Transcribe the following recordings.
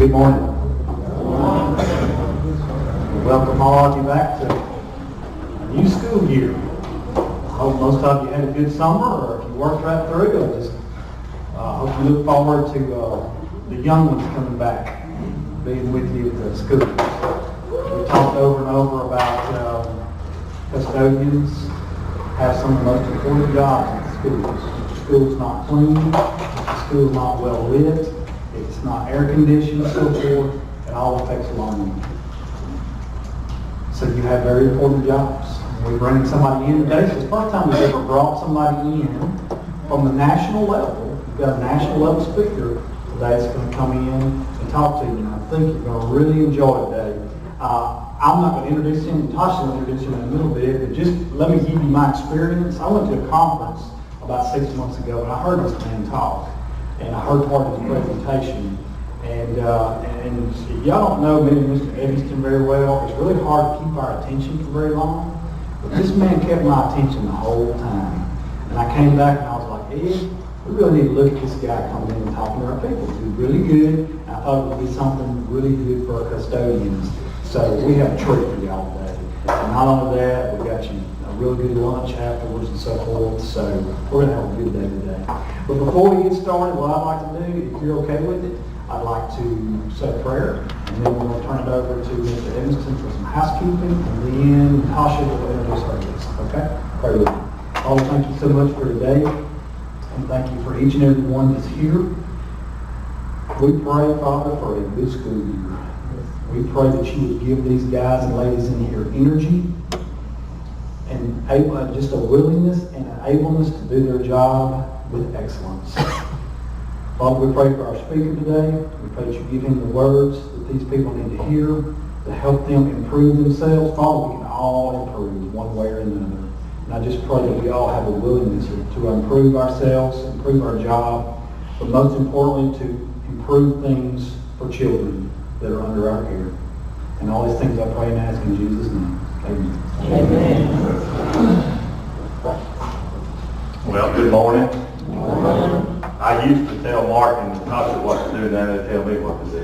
Good morning. Welcome all of you back to a new school year. I hope most of you had a good summer, or if you worked right through, I just hope you look forward to the young ones coming back, being with you at the school. We talked over and over about custodians have some of the most important jobs in the schools. The school's not clean, the school's not well lit, it's not air conditioned, and so forth. It all affects learning. So you have very important jobs. We're bringing somebody in today. So it's the first time we've ever brought somebody in from the national level. We've got a national level speaker today that's going to come in and talk to you. And I think you're going to really enjoy it today. I'm not going to introduce him. Tasha's going to introduce him in a little bit. But just let me give you my experience. I went to a conference about 6 months ago, and I heard this man talk. And I heard part of his presentation. And y'all don't know me and Mr. Evanston very well. It's really hard to keep our attention for very long. But this man kept my attention the whole time. And I came back and I was like, Ed, we really need to look at this guy coming in and talking to our people. He's really good. And I thought it would be something really good for our custodians. So we have a treat for y'all today. And not only that, we got you a really good lunch afterwards and so forth. So we're going to have a good day today. But before we get started, what I'd like to do, if you're okay with it, I'd like to say a prayer, and then we're going to turn it over to Mr. Evanston for some housekeeping, and then Tasha will introduce our guests. Okay? Pray with me. Father, thank you so much for today, and thank you for each and every one that's here. We pray, Father, for a good school year. We pray that you would give these guys and ladies in here energy, and just a willingness and an ableness to do their job with excellence. Father, we pray for our speaker today. We pray that you give him the words that these people need to hear to help them improve themselves. Father, we can all improve one way or another. And I just pray that we all have a willingness to improve ourselves, improve our job, but most importantly to improve things for children that are under our care. And all these things I pray and ask in Jesus' name. Amen. Amen. Well, good morning. I used to tell Mark and Tasha what to do, now they tell me what to do.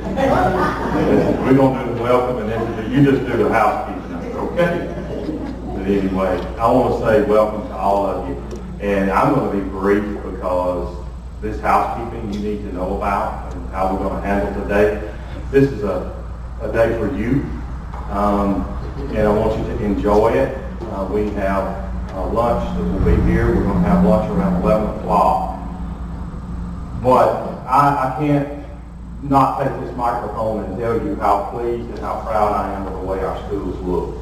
We're going to do the welcome, and then you just do the housekeeping, okay? But anyway, I want to say welcome to all of you. And I'm going to be brief because this housekeeping you need to know about and how we're going to handle today. This is a day for you, and I want you to enjoy it. We have lunch that will be here. We're going to have lunch around 11 o'clock. But I can't not take this microphone and tell you how pleased and how proud I am of the way our schools look.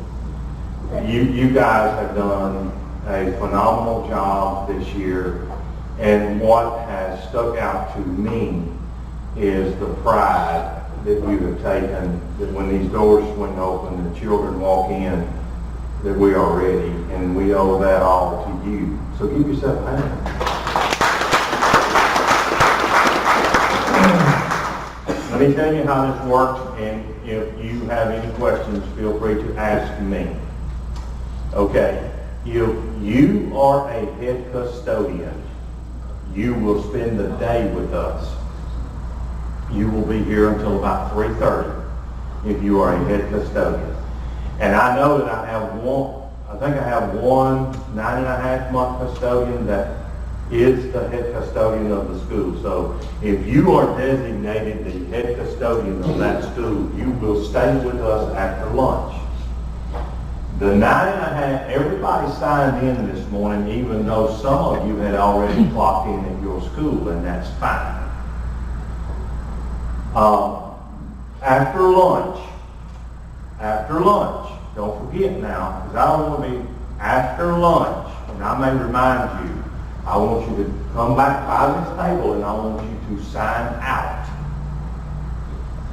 You guys have done a phenomenal job this year, and what has stuck out to me is the pride that you have taken, that when these doors swing open, the children walk in, that we are ready, and we owe that all to you. So give yourself a hand. Let me tell you how this works, and if you have any questions, feel free to ask me. Okay, if you are a head custodian, you will spend the day with us. You will be here until about 3:30 if you are a head custodian. And I know that I have one 9.5-month custodian that is the head custodian of the school. So if you are designated the head custodian of that school, you will stay with us after lunch. The 9.5, everybody signed in this morning, even though some of you had already clocked in at your school, and that's fine. After lunch, don't forget now, because I don't want to be after lunch, and I may remind you, I want you to come back by this table and I want you to sign out.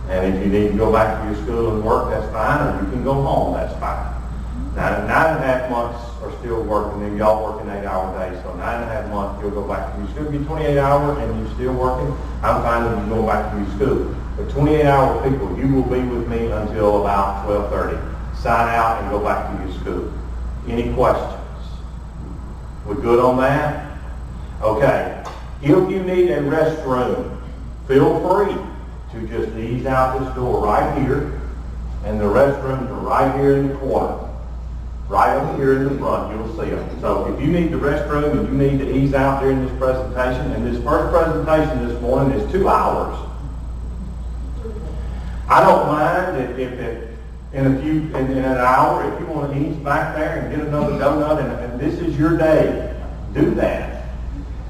And if you need to go back to your school and work, that's fine, or you can go home, that's fine. Now, 9.5 months are still working, and y'all work an 8-hour day, so 9.5 months you'll go back to your school. If you're 28 hours and you're still working, I'm fine with you going back to your school. But 28-hour people, you will be with me until about 12:30. Sign out and go back to your school. Any questions? We good on that? Okay. If you need a restroom, feel free. to just ease out this door right here, and the restrooms are right here in the corner. Right up here in the front, you'll see them. So if you need the restroom and you need to ease out during this presentation, and this first presentation this morning is 2 hours. I don't mind if in an hour, if you want to ease back there and get another donut, and this is your day, do that.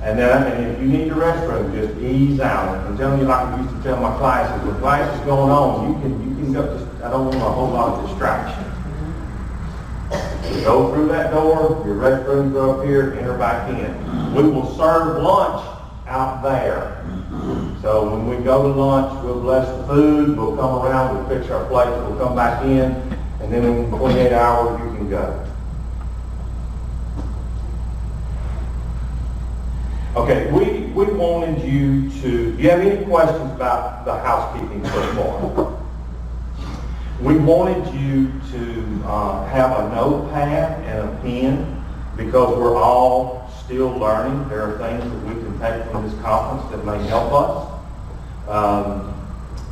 And if you need the restroom, just ease out. I'm telling you, like I used to tell my classes, when class is going on, you can go. I don't want a whole lot of distraction. You go through that door, your restrooms are up here, enter back in. We will serve lunch out there. So when we go to lunch, we'll bless the food, we'll come around, we'll fix our plates, we'll come back in, and then in 28 hours you can go. Okay, we wanted you to, do you have any questions about the housekeeping so far? We wanted you to have a notepad and a pen because we're all still learning. There are things that we can take from this conference that may help us.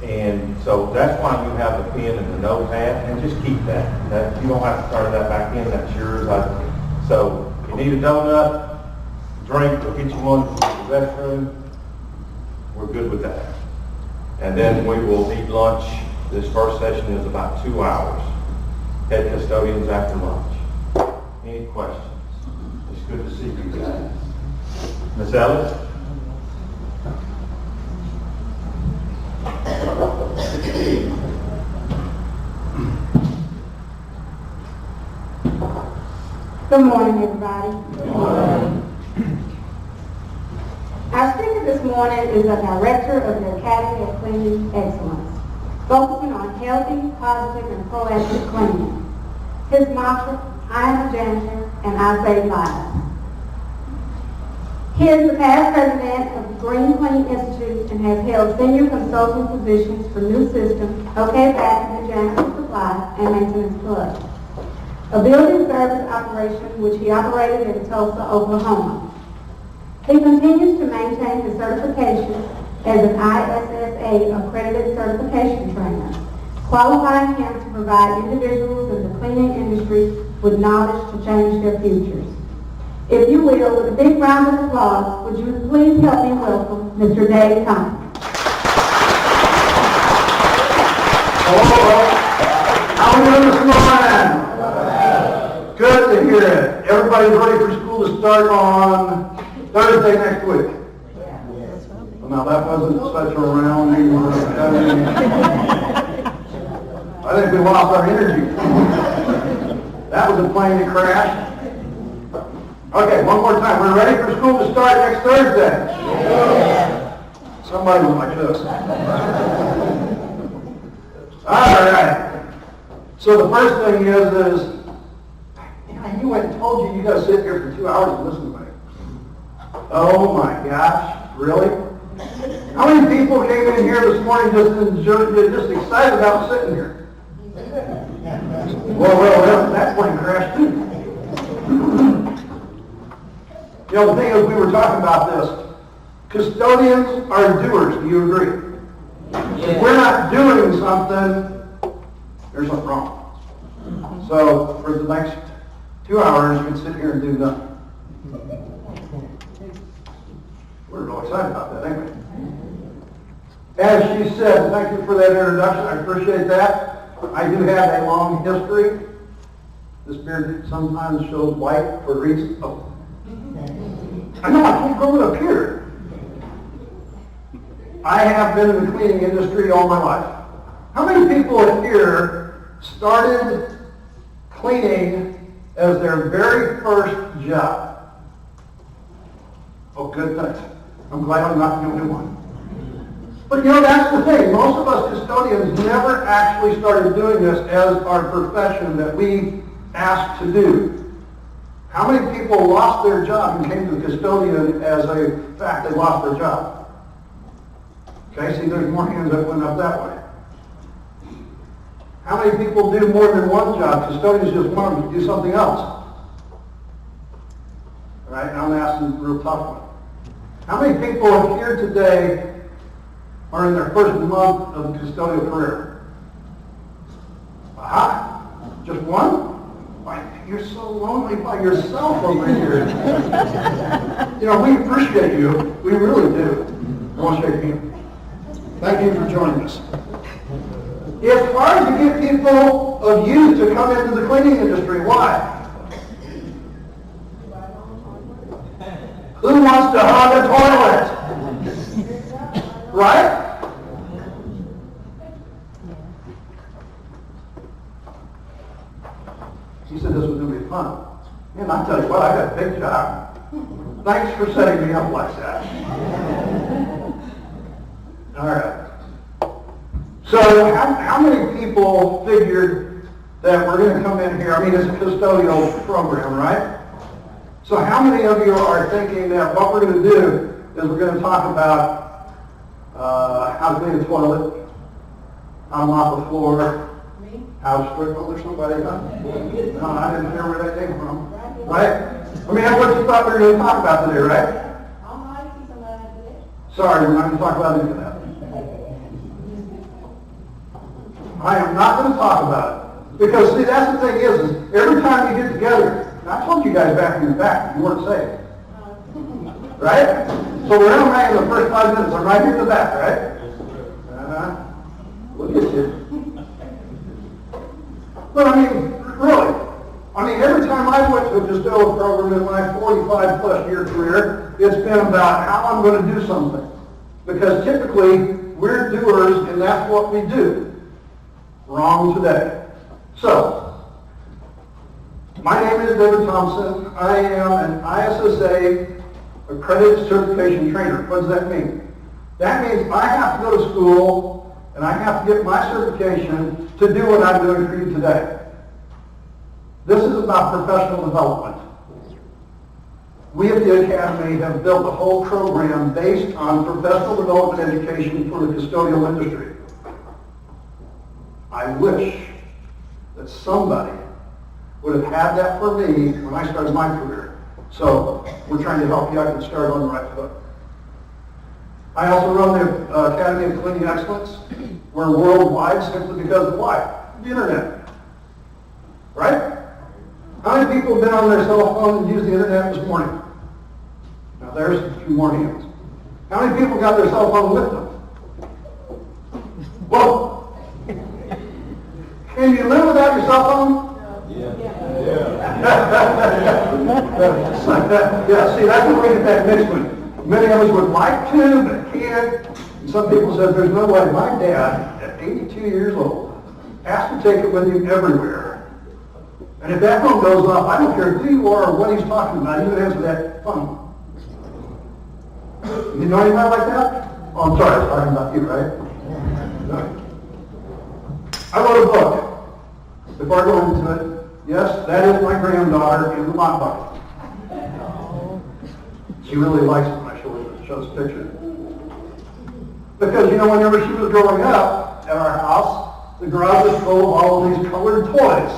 And so that's why you have the pen and the notepad, and just keep that. You don't have to turn that back in, that's yours. So if you need a donut, drink, we'll get you one from the restroom. We're good with that. And then we will eat lunch. This first session is about 2 hours. Head custodians after lunch. Any questions? It's good to see you guys. Ms. Ellis? Good morning, everybody. Good morning. Our speaker this morning is the director of the Academy of Cleaning Excellence, focusing on healthy, positive, and proactive cleaning. His mantra, I am a janitor and I save lives. He is the past president of the Green Clean Institute and has held senior consulting positions for new systems, OK Vacuum, Janitor Supply, and Maintenance Plus, a building service operation which he operated in Tulsa, Oklahoma. He continues to maintain his certification as an ISSA accredited certification trainer, qualifying him to provide individuals in the cleaning industry with knowledge to change their futures. If you will, with a big round of applause, would you please help me welcome Mr. Dave Thompson. Hello. How are you doing this morning? Good to hear it. Everybody's ready for school to start on Thursday next week. Well, now that wasn't such a rounding. I think we lost our energy. That was a plane that crashed. Okay, one more time. We're ready for school to start next Thursday. Somebody was like this. All right. So the first thing is you went and told you got to sit here for 2 hours and listen to me. Oh my gosh, really? How many people came in here this morning just excited about sitting here? Well, that plane crashed too. You know, the thing is, we were talking about this. Custodians are doers. Do you agree? If we're not doing something, there's something wrong. So for the next 2 hours, you can sit here and do nothing. We're real excited about that, ain't we? As she said, thank you for that introduction. I appreciate that. I do have a long history. This beard sometimes shows white for reasons. Oh. I know, I can't grow it up here. I have been in the cleaning industry all my life. How many people here started cleaning as their very first job? Oh, good, thanks. I'm glad I'm not the only one. But you know, that's the thing. Most of us custodians never actually started doing this as our profession that we asked to do. How many people lost their job and came to the custodian as a fact they lost their job? Okay, see, there's more hands that went up that way. How many people do more than one job? Custodians just want them to do something else. All right, now I'm asking a real tough one. How many people here today are in their first month of the custodial career? Aha, just one? Why, you're so lonely by yourself over here. You know, we appreciate you. We really do. I want to shake hands. Thank you for joining us. It's hard to get people of youth to come into the cleaning industry. Why? Who wants to hog a toilet? Right? He said this was going to be fun. And I tell you what, I got a big job. Thanks for setting me up like that. All right. So how many people figured that we're going to come in here? I mean, it's a custodial program, right? So how many of you are thinking that what we're going to do is we're going to talk about how to clean a toilet, how to mop the floor, how to sprinkle or somebody? Huh? No, I didn't hear where that came from. Right? I mean, that's what you thought we were going to talk about today, right? Sorry, we're not going to talk about any of that. I am not going to talk about it. Because, see, that's the thing is every time you get together, I told you guys back in the back, you weren't saved. Right? So we're going to make the first 5 minutes. I'm right here in the back, right? Look at you. But I mean, really, every time I went to a custodial program in my 45 plus year career, it's been about how I'm going to do something. Because typically, we're doers and that's what we do. Wrong today. So, my name is David Thompson. I am an ISSA accredited certification trainer. What does that mean? That means I have to go to school and I have to get my certification to do what I'm doing for you today. This is about professional development. We at the Academy have built a whole program based on professional development education for the custodial industry. I wish that somebody would have had that for me when I started my career. So we're trying to help you out and start on the right foot. I also run the Academy of Cleaning Excellence. We're worldwide simply because of why? The internet. Right? How many people have been on their cell phone and used the internet this morning? Now there's a few more hands. How many people got their cell phone with them? Whoa! Can you live without your cell phone? Yeah, see, that's where we get that mixed one. Many of us would like to, but can't. And some people said, there's no way. My dad, at 82 years old, has to take it with him everywhere. And if that phone goes off, I don't care who you are or what he's talking about, you would answer that phone. You know anybody like that? Oh, I'm sorry, I was talking about you, right? No. I wrote a book. Before I go into it, yes, that is my granddaughter in the mop bucket. She really likes it when I show this picture. Because, you know, whenever she was growing up at our house, the garage was full of all of these colored toys.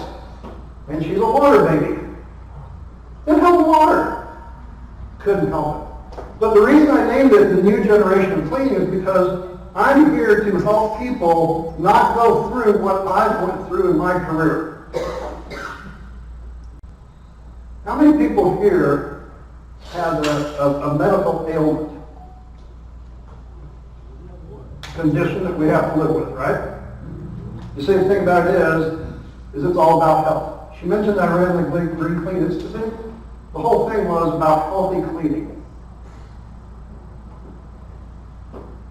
And she's a water baby. Didn't have water. Couldn't help it. But the reason I named it the New Generation of Cleaning is because I'm here to help people not go through what I went through in my career. How many people here have a medical ailment? Condition that we have to live with, right? The same thing about it is it's all about health. She mentioned I ran the Green Clean Institute. The whole thing was about healthy cleaning.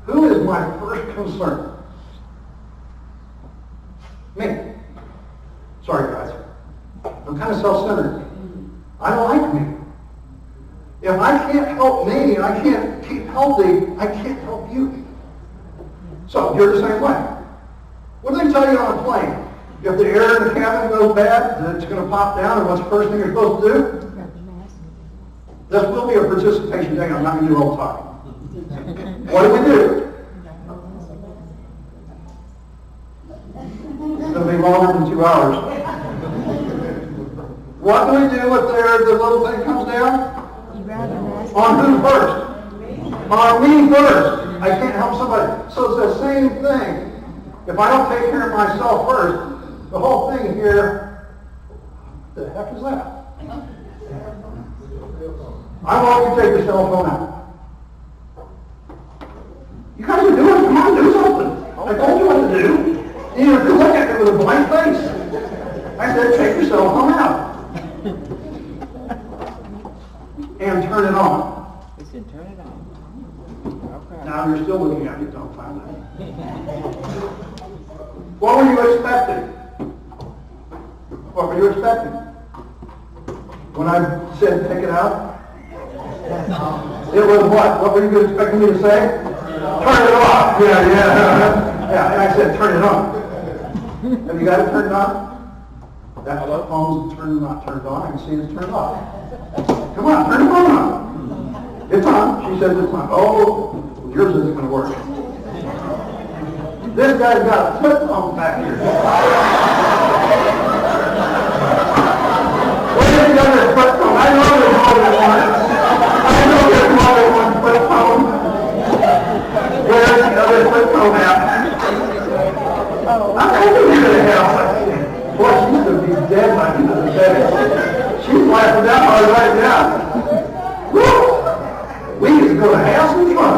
Who is my first concern? Me. Sorry, guys. I'm kind of self-centered. I don't like me. If I can't help me and I can't keep healthy, I can't help you. So you're the same way. What do they tell you on a plane? If the air in the cabin goes bad, then it's going to pop down, and what's the first thing you're supposed to do? This will be a participation thing. I'm not going to do all the talking. What do we do? It's going to be longer than 2 hours. What do we do if the little thing comes down? On who first? On me first. I can't help somebody. So it's the same thing. If I don't take care of myself first, the whole thing here, what the heck is that? I want you to take your cell phone out. You guys are doing it. Come on, do something. I told you what to do. You know, look at me with a blank face. I said, take your cell phone out. And turn it on. He said, turn it on. Okay. Now you're still looking at me, don't find that. What were you expecting? What were you expecting? When I said take it out? It was what? What were you expecting me to say? Turn it off. Yeah. Yeah, and I said turn it on. Have you got it turned on? That phone's not turned on. I can see it's turned off. Come on, turn the phone on. It's on. She says it's on. Oh, yours isn't going to work. This guy's got a flip phone back here. Where's the other flip phone? I know there's more than one. I know there's more than one flip phone. Where's the other flip phone at? I told you you're going to have one. Boy, she's going to be dead by the end of the day. She's laughing that hard right now. Woo! We need to go to have some fun.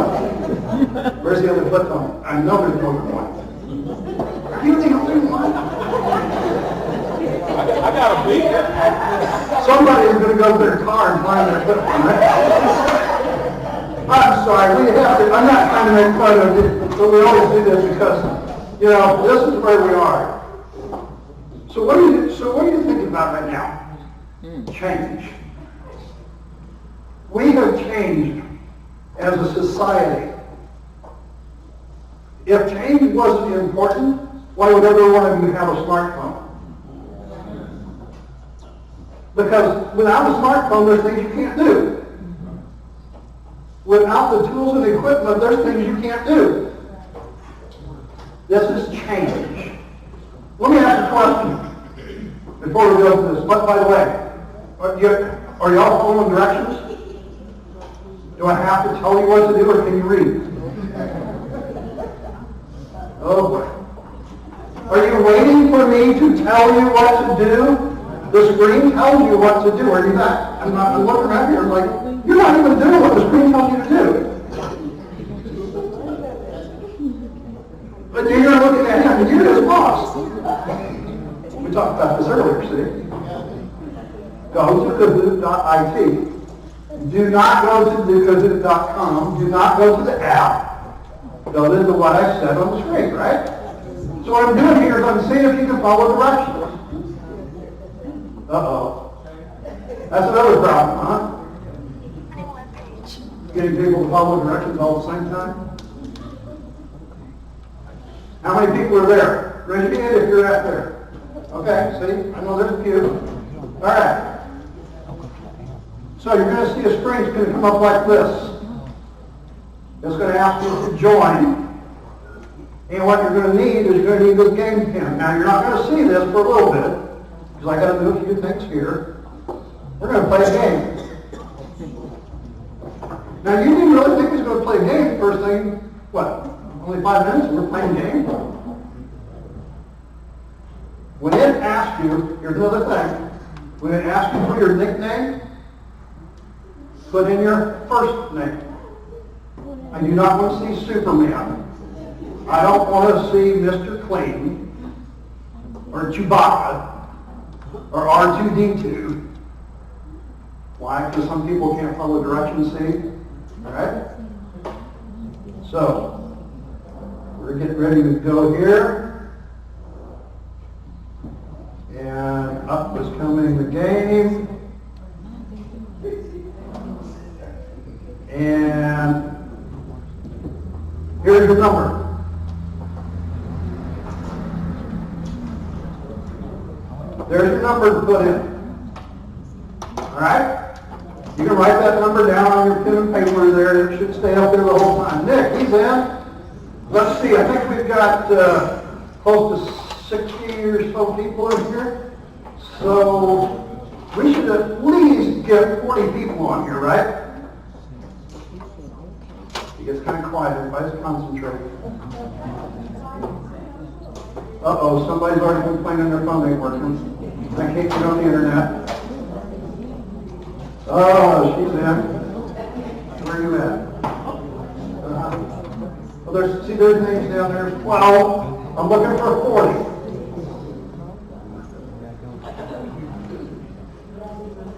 Where's the other flip phone? I know there's more than one. You think I'm doing one? I got a beat. Somebody's going to go to their car and find their flip phone, right? I'm sorry, we have to, I'm not trying to make fun of it, but we always do this because, you know, this is where we are. So what are you thinking about right now? Change. We have changed as a society. If change wasn't important, why would every one of you have a smartphone? Because without a smartphone, there's things you can't do. Without the tools and equipment, there's things you can't do. This is change. Let me ask a question before we go to this. But by the way, are y'all following directions? Do I have to tell you what to do, or can you read? Oh boy. Are you waiting for me to tell you what to do? The screen tells you what to do. Are you not? I'm looking around here like, you're not even doing what the screen tells you to do. But you're looking at him, and you're his boss. We talked about this earlier, see? Go to kahoot.it. Do not go to kahoot.com. Do not go to the app. Go to what I said on the screen, right? So what I'm doing here is I'm seeing if you can follow directions. Uh-oh. That's another problem, huh? Getting people to follow directions all at the same time? How many people are there? Raise your hand if you're out there. Okay, see? I know there's a few. All right. So you're going to see a screen that's going to come up like this. It's going to ask you to join. And what you're going to need is you're going to need this game pin. Now you're not going to see this for a little bit, because I got to do a few things here. We're going to play a game. Now you didn't really think we was going to play a game first thing, what, only 5 minutes and we're playing a game? When it asks you, here's another thing, when it asks you for your nickname, put in your first name. I do not want to see Superman. I don't want to see Mr. Clean, or Chewbacca, or R2-D2. Why? Because some people can't follow directions, see? All right? So, we're getting ready to go here. And up is coming the game. And here's your number. There's your number to put in. All right? You can write that number down on your pen and paper there. It should stay up there the whole time. Nick, he's in. Let's see. I think we've got close to 60 or so people in here. So we should at least get 40 people on here, right? You gets kind of quiet. Everybody's concentrating. Uh-oh, somebody's already complaining their phone ain't working. They can't get on the internet. Oh, she's in. Where are you at? Well, there's names down there. 12. I'm looking for 40.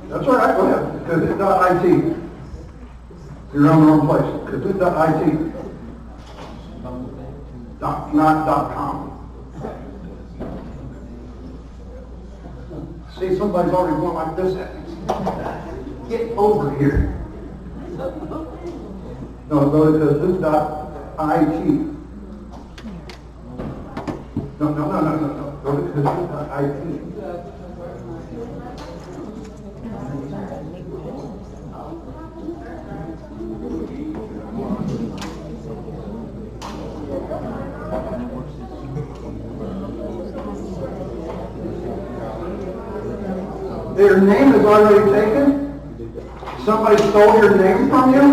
That's all right, go ahead. Kahoot.it. You're on the wrong place. Kahoot.it. Not .com. See, somebody's already going like this at me. Get over here. No, go to Kahoot.it. No. Go to Kahoot.it. Your name is already taken? Somebody stole your name from you?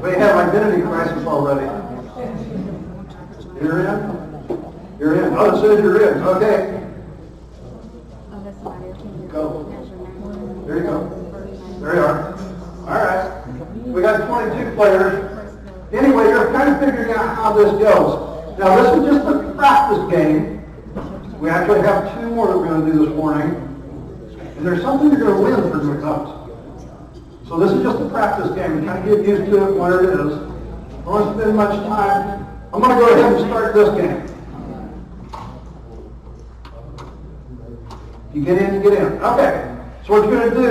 They have identity crisis already. You're in? You're in. Oh, it says you're in. Okay. Go. There you go. There you are. All right. We got 22 players. Anyway, you're kind of figuring out how this goes. Now, this is just a practice game. We actually have 2 more that we're going to do this morning. And there's something you're going to win for your comes. So this is just a practice game. You kind of get used to it, where it is. I don't want to spend much time. I'm going to go ahead and start this game. You get in, you get in. Okay. So what you're going to do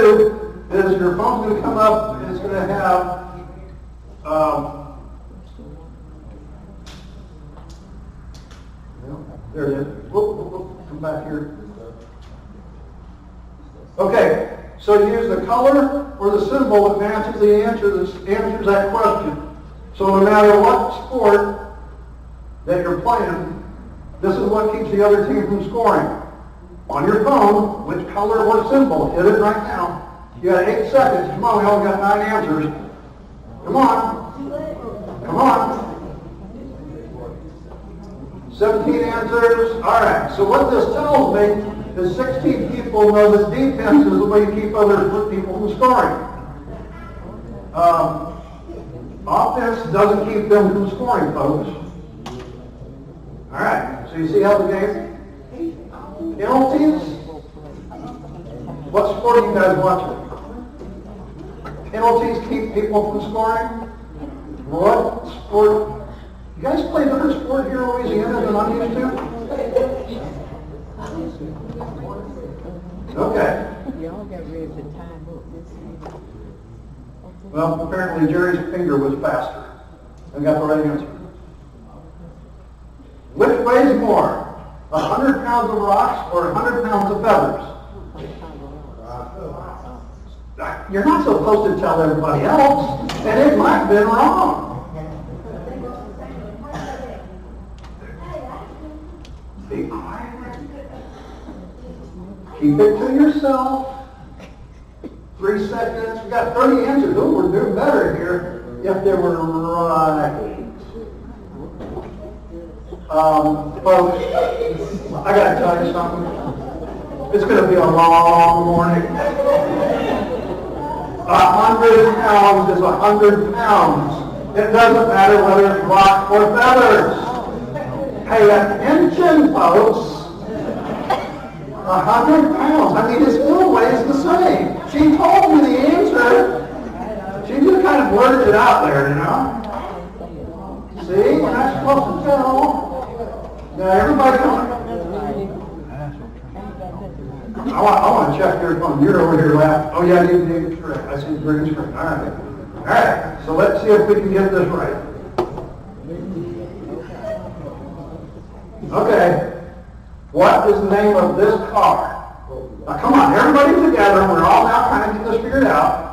is your phone's going to come up and it's going to have there it is. Whoop, come back here. Okay, so use the color or the symbol that matches the answer that answers that question. So no matter what sport that you're playing, this is what keeps the other team from scoring. On your phone, which color or symbol? Hit it right now. You got 8 seconds. Come on, we only got 9 answers. Come on. Come on. 17 answers. All right, so what this tells me is 16 people know that defense is the way you keep other people from scoring. Offense doesn't keep them from scoring, folks. All right, so you see how the game? Penalties? What sport are you guys watching? Penalties keep people from scoring? What sport? You guys play different sport here in Louisiana than I'm used to? Okay. Y'all got ready to time up this. Well, apparently Jerry's finger was faster. I got the right answer. Which weighs more? 100 pounds of rocks or 100 pounds of feathers? You're not supposed to tell everybody else, and it might have been wrong. Be quiet. Keep it to yourself. 3 seconds. We got 30 answers. Oh, we're doing better here if they were right. Folks, I got to tell you something. It's going to be a long morning. 100 pounds is 100 pounds. It doesn't matter whether it's rock or feathers. Pay attention, folks. 100 pounds. I mean, it still weighs the same. She told me the answer. She just kind of blurted it out there, you know. See, we're not supposed to tell. Now, everybody I want to check your phone. You're over here laughing. Oh, yeah, you correct. I see the green screen. All right. All right. So let's see if we can get this right. Okay. What is the name of this car? Now, come on, everybody together. We're all now trying to get this figured out.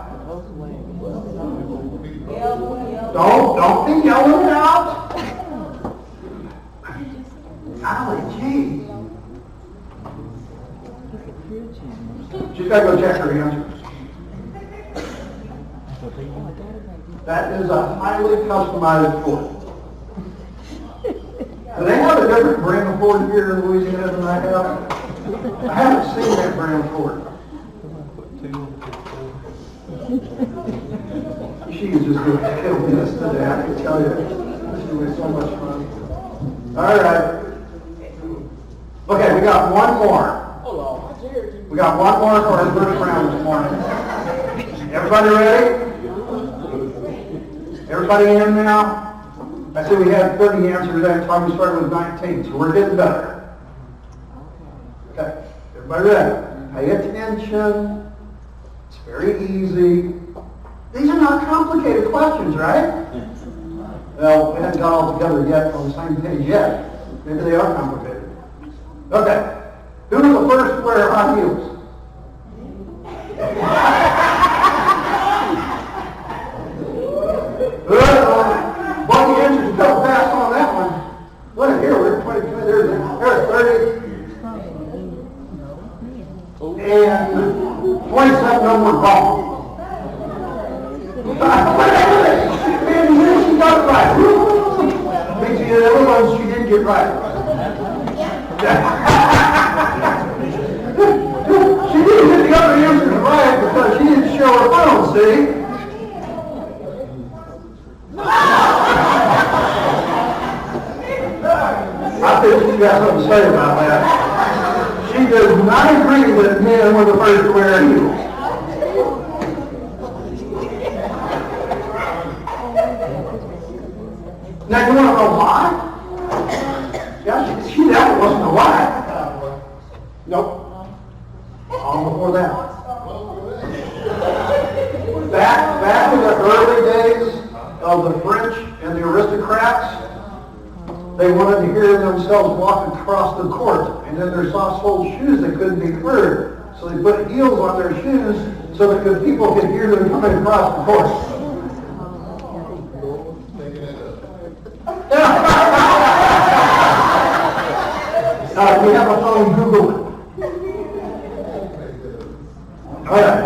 Don't be yelling it out. Golly gee. She's got to go check her answers. That is a highly customized fort. Do they have a different brand fort here in Louisiana than I have? I haven't seen that brand fort. She is just going to kill me this today, I can tell you. This is going to be so much fun. All right. Okay, we got one more. We got one more for our first round this morning. Everybody ready? Everybody in now? I said we had 30 answers that time. We started with 19, so we're getting better. Okay, everybody ready? Pay attention. It's very easy. These are not complicated questions, right? Well, we haven't got all together yet on the same page yet. Maybe they are complicated. Okay, who was the first to wear high heels? Well, the answer's so fast on that one. Look here, we're 22, there's 30. And 27 of them were wrong. Man, she got it right. Makes you the other ones she didn't get right. She didn't get the other answers right because she didn't show her phone, see? I think she's got something to say about that. She does not agree that men were the first to wear heels. Now, you want to know why? Yeah, she definitely wasn't a why. Nope. All before that. Back in the early days of the French and the aristocrats, they wanted to hear themselves walk across the court, and in their soft-soled shoes they couldn't be heard. So they put heels on their shoes so that the people could hear them coming across the court. If you have a phone, Google it. All right.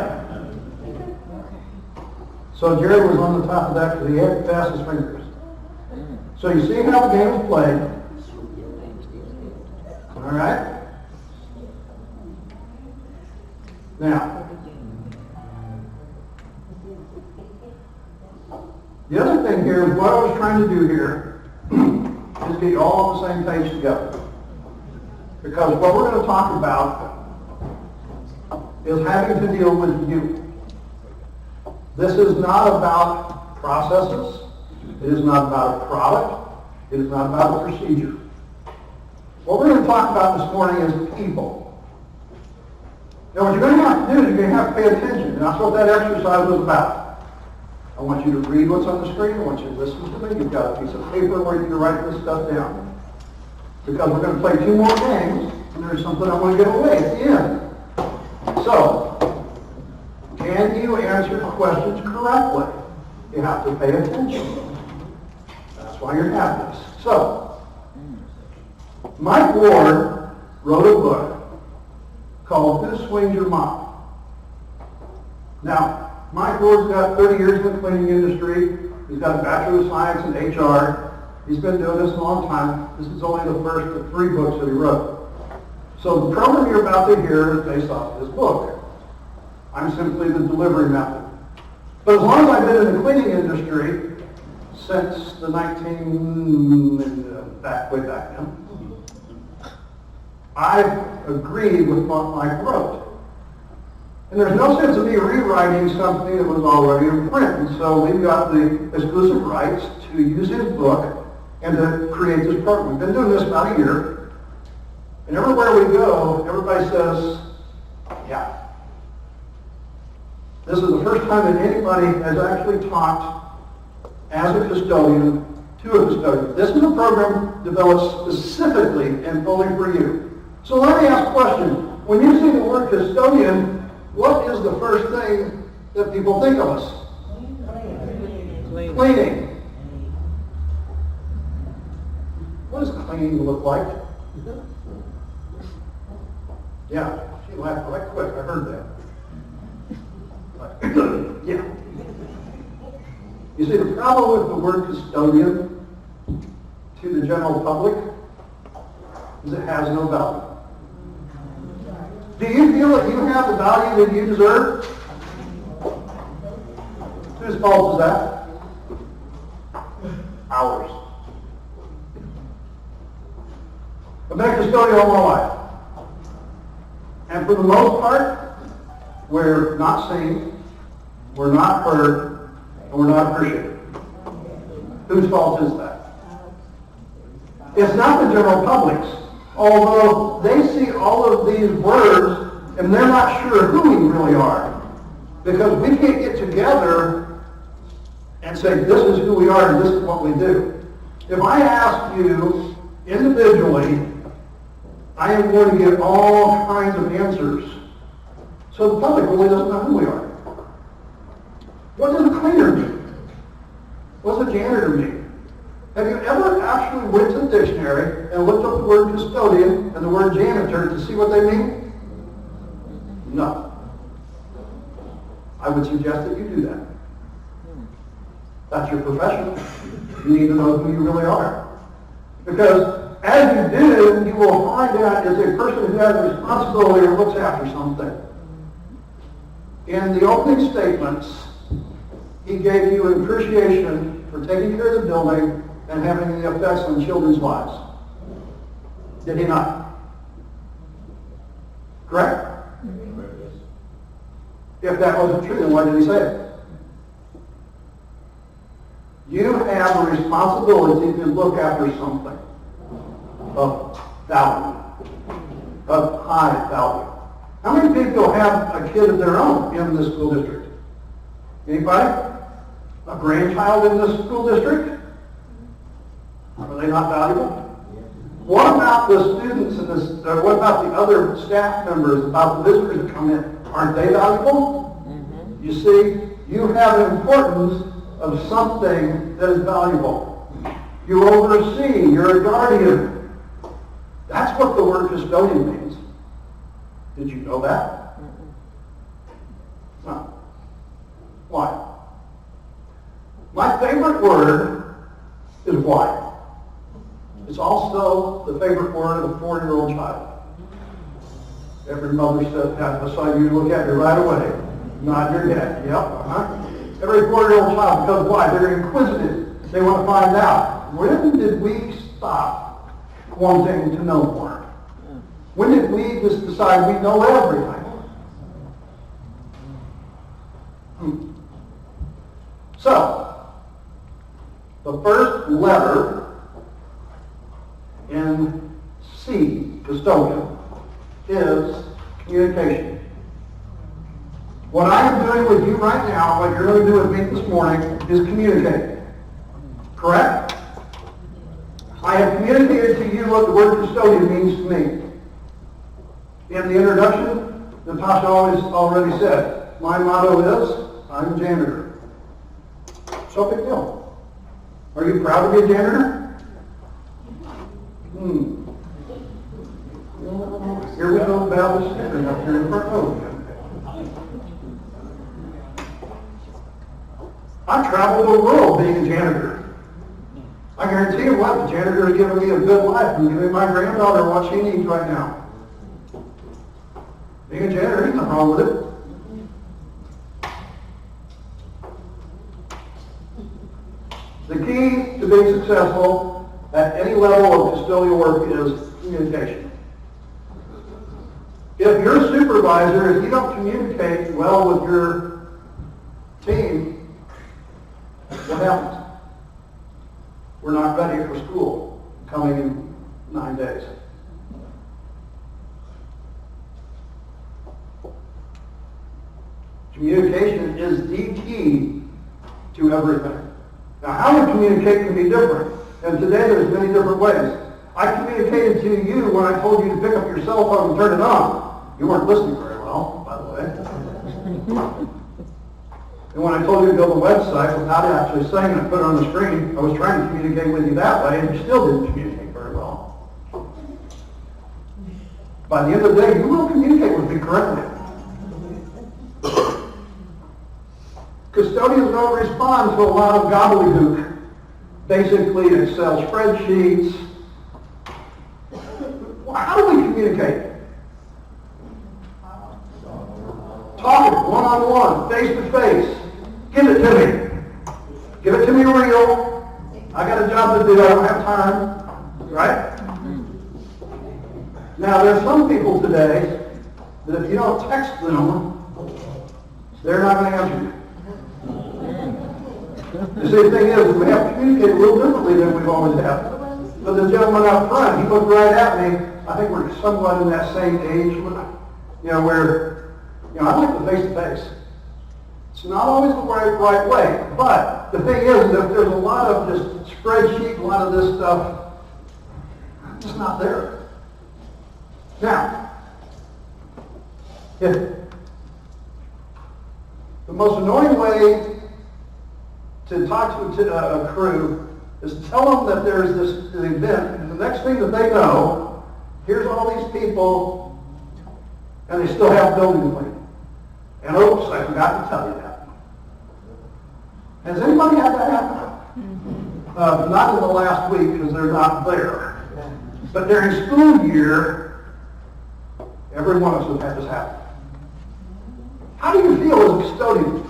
So Jerry was on the top of that because he had the fastest fingers. So you see how the game is played. All right? Now, the other thing here is what I was trying to do here is get you all on the same page together. Because what we're going to talk about is having to deal with you. This is not about processes. It is not about a product. It is not about a procedure. What we're going to talk about this morning is people. Now what you're going to have to do is you're going to have to pay attention. And that's what that exercise was about. I want you to read what's on the screen. I want you to listen to me. You've got a piece of paper where you can write this stuff down. Because we're going to play 2 more games, and there's something I want to give away at the end. So, can you answer questions correctly? You have to pay attention. That's why you're having this. So, Mike Ward wrote a book called Who Swings Your Mop? Now, Mike Ward's got 30 years in the cleaning industry. He's got a Bachelor of Science in HR. He's been doing this a long time. This is only the first of 3 books that he wrote. So the program you're about to hear is based off of this book. I'm simply the delivery method. But as long as I've been in the cleaning industry since the way back then, I've agreed with what Mike wrote. And there's no sense of me rewriting something that was already in print. And so we've got the exclusive rights to use his book and to create this program. We've been doing this about a year. And everywhere we go, everybody says, yeah. This is the first time that anybody has actually talked as a custodian to a custodian. This is a program developed specifically and fully for you. So let me ask a question. When you see the word custodian, what is the first thing that people think of us? Cleaning. What does cleaning look like? Yeah, she laughed right quick. I heard that. Yeah. You see, the problem with the word custodian to the general public is it has no value. Do you feel that you have the value that you deserve? Whose fault is that? Ours. I've been a custodian all my life. And for the most part, we're not seen, we're not heard, and we're not appreciated. Whose fault is that? It's not the general public's, although they see all of these words and they're not sure who we really are. Because we can't get together and say, this is who we are and this is what we do. If I ask you individually, I am going to get all kinds of answers. So the public really doesn't know who we are. What does a cleaner mean? What does a janitor mean? Have you ever actually went to the dictionary and looked up the word custodian and the word janitor to see what they mean? No. I would suggest that you do that. That's your profession. You need to know who you really are. Because as you do, you will find out as a person who has a responsibility or looks after something. In the opening statements, he gave you an appreciation for taking care of the building and having the effects on children's lives. Did he not? Correct? If that wasn't true, then why did he say it? You have a responsibility to look after something of value, of high value. How many people have a kid of their own in the school district? Anybody? A grandchild in the school district? Are they not valuable? What about the students and what about the other staff members, about the visitors that come in? Aren't they valuable? Mm-hmm. You see, you have an importance of something that is valuable. You oversee, you're a guardian. That's what the word custodian means. Did you know that? No. Why? My favorite word is why. It's also the favorite word of a 4-year-old child. Every mother said, I saw you look at me right away. Nod your head. Yep, Every 4-year-old child, because why? They're inquisitive. They want to find out. When did we stop wanting to know more? When did we just decide we know everything? So, the first letter in C, custodian, is communication. What I am doing with you right now, what you're going to do with me this morning, is communicate. Correct? I have communicated to you what the word custodian means to me. In the introduction, Natasha already said, my motto is, I'm a janitor. So big deal. Are you proud to be a janitor? Here we go, Baptist standing up here in front of you. I traveled the world being a janitor. I guarantee you what, the janitor has given me a good life and giving my granddaughter what she needs right now. Being a janitor, ain't nothing wrong with it. The key to being successful at any level of custodial work is communication. If you're a supervisor, if you don't communicate well with your team, what happens? We're not ready for school coming in 9 days. Communication is the key to everything. Now, how we communicate can be different. And today there's many different ways. I communicated to you when I told you to pick up your cell phone and turn it on. You weren't listening very well, by the way. And when I told you to go to the website without actually saying it, put it on the screen, I was trying to communicate with you that way, and you still didn't communicate very well. By the end of the day, you will communicate with me correctly. Custodians don't respond to a lot of gobbledygook. Basically, Excel spreadsheets. How do we communicate? Talking, one-on-one, face-to-face. Give it to me. Give it to me real. I got a job to do. I don't have time. Right? Now, there's some people today that if you don't text them, they're not going to answer you. You see, the thing is, we have to communicate a little differently than we've always had. But the gentleman up front, he looked right at me. I think we're somewhat in that same age, where, I like the face-to-face. It's not always the right way. But the thing is, that there's a lot of just spreadsheet, a lot of this stuff, it's just not there. Now, the most annoying way to talk to a crew is to tell them that there's this event, and the next thing that they know, here's all these people, and they still have building clean. And oops, I forgot to tell you that. Has anybody had that happen? Not in the last week, because they're not there. But during school year, every one of us has had this happen. How do you feel as a custodian?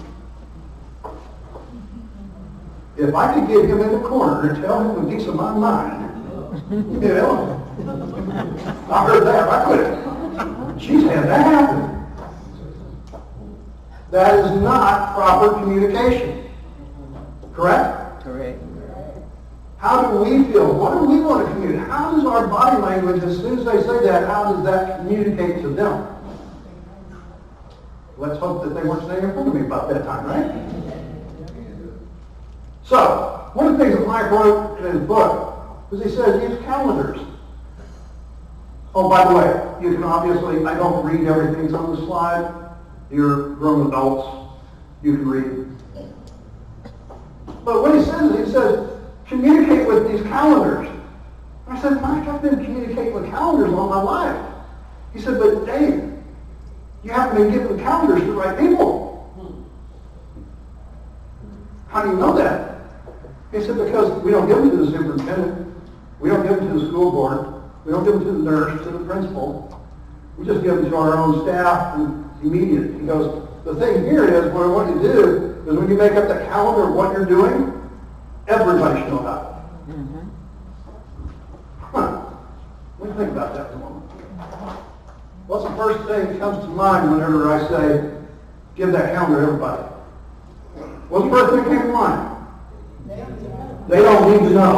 If I could get him in the corner and tell him a piece of my mind, I heard that, I couldn't. She's had that happen. That is not proper communication. Correct? Correct. How do we feel? What do we want to communicate? How does our body language, as soon as they say that, how does that communicate to them? Let's hope that they weren't standing in front of me about that time, right? So, one of the things that Mike wrote in his book was he says use calendars. Oh, by the way, you can obviously, I don't read everything that's on the slide. You're grown adults. You can read. But what he says, communicate with these calendars. I said, Mike, I've been communicating with calendars all my life. He said, but Dave, you haven't been giving calendars to the right people. How do you know that? He said, because we don't give them to the superintendent. We don't give them to the school board. We don't give them to the nurse, to the principal. We just give them to our own staff and immediate. He goes, the thing here is, what I want you to do is when you make up the calendar of what you're doing, everybody should know about it. Huh. What do you think about that for a moment? What's the first thing that comes to mind whenever I say, give that calendar to everybody? What's the first thing that came to mind? They don't need to know.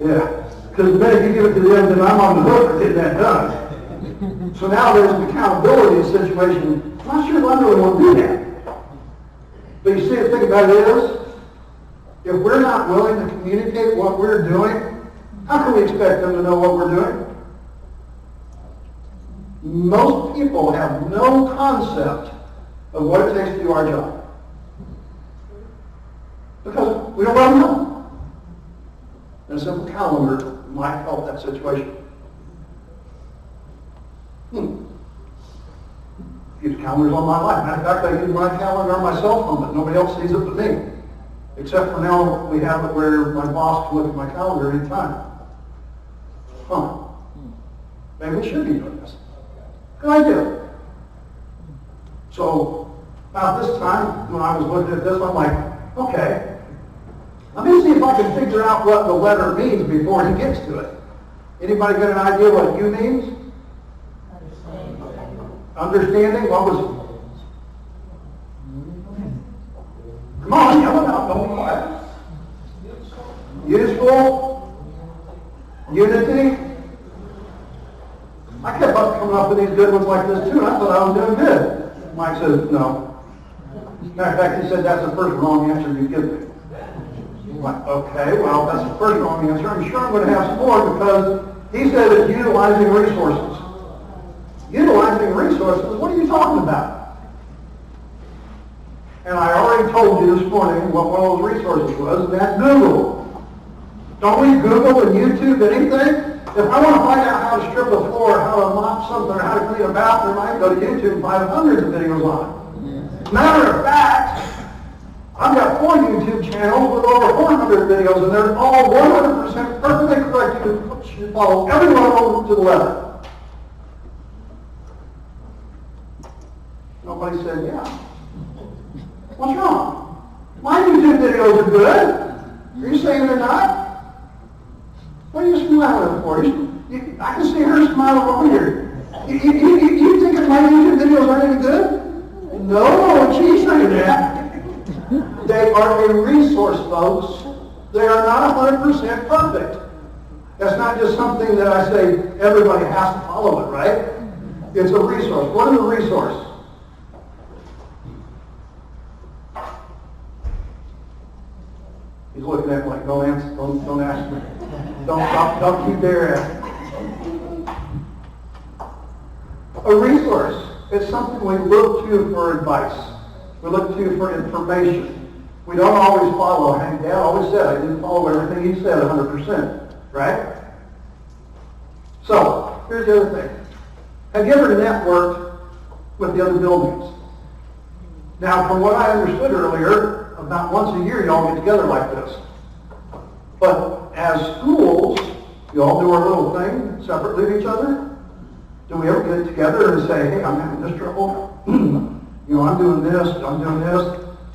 Yeah. Because the minute you give it to them, then I'm on the hook for getting that done. So now there's an accountability situation. I'm not sure if I really want to do that. But you see, the thing about it is, if we're not willing to communicate what we're doing, how can we expect them to know what we're doing? Most people have no concept of what it takes to do our job. Because we don't let them know. And a simple calendar might help that situation. Use calendars on my life. Matter of fact, I use my calendar on my cell phone, but nobody else sees it but me. Except for now, we have it where my boss can look at my calendar anytime. Maybe we should be doing this. Good idea. So, about this time, when I was looking at this, I'm like, okay, let me see if I can figure out what the letter means before he gets to it. Anybody got an idea what U means? Understanding? What was it? Come on, yell it out, don't be quiet. Useful? Unity? I kept coming up with these good ones like this too, and I thought I was doing good. Mike says, no. Matter of fact, he said that's the first wrong answer you give me. I'm like, okay, well, that's the first wrong answer. I'm sure I'm going to have some more because he said it's utilizing resources. Utilizing resources? What are you talking about? And I already told you this morning what one of those resources was, and that's Google. Don't we Google and YouTube anything? If I want to find out how to strip a floor, how to mop something, or how to clean a bathroom, I can go to YouTube and find hundreds of videos on it. Matter of fact, I've got 4 YouTube channels with over 400 videos, and they're all 100% perfectly correct. You should follow every one of them to the letter. Nobody said, yeah. What's wrong? My YouTube videos are good. Are you saying they're not? What are you smiling for? I can see her smiling over here. You think that my YouTube videos aren't any good? No, she's saying that. They are a resource, folks. They are not 100% perfect. That's not just something that I say everybody has to follow it, right? It's a resource. What is a resource? He's looking at me like, don't answer, don't ask me. Don't keep there asking. A resource is something we look to for advice. We look to for information. We don't always follow. Dad always said I didn't follow everything he said 100%, right? So, here's the other thing. Have you ever networked with the other buildings? Now, from what I understood earlier, about once a year you all get together like this. But as schools, you all do our little thing separately to each other. Do we ever get together and say, hey, I'm having this trouble? I'm doing this, I'm doing this.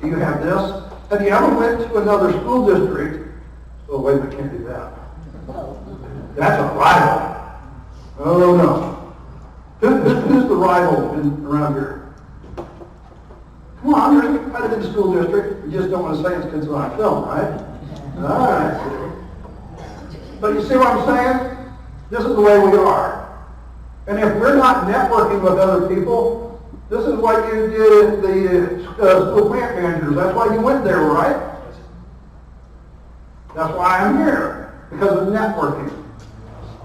Do you have this? Have you ever went to another school district? Oh, wait a minute, can't do that. That's a rival. Oh, no. Who's the rival around here? Come on, you're a competitive school district. You just don't want to say it's because it's on film, right? All right. But you see what I'm saying? This is the way we are. And if we're not networking with other people, this is what you did at the school plant managers. That's why you went there, right? That's why I'm here, because of networking.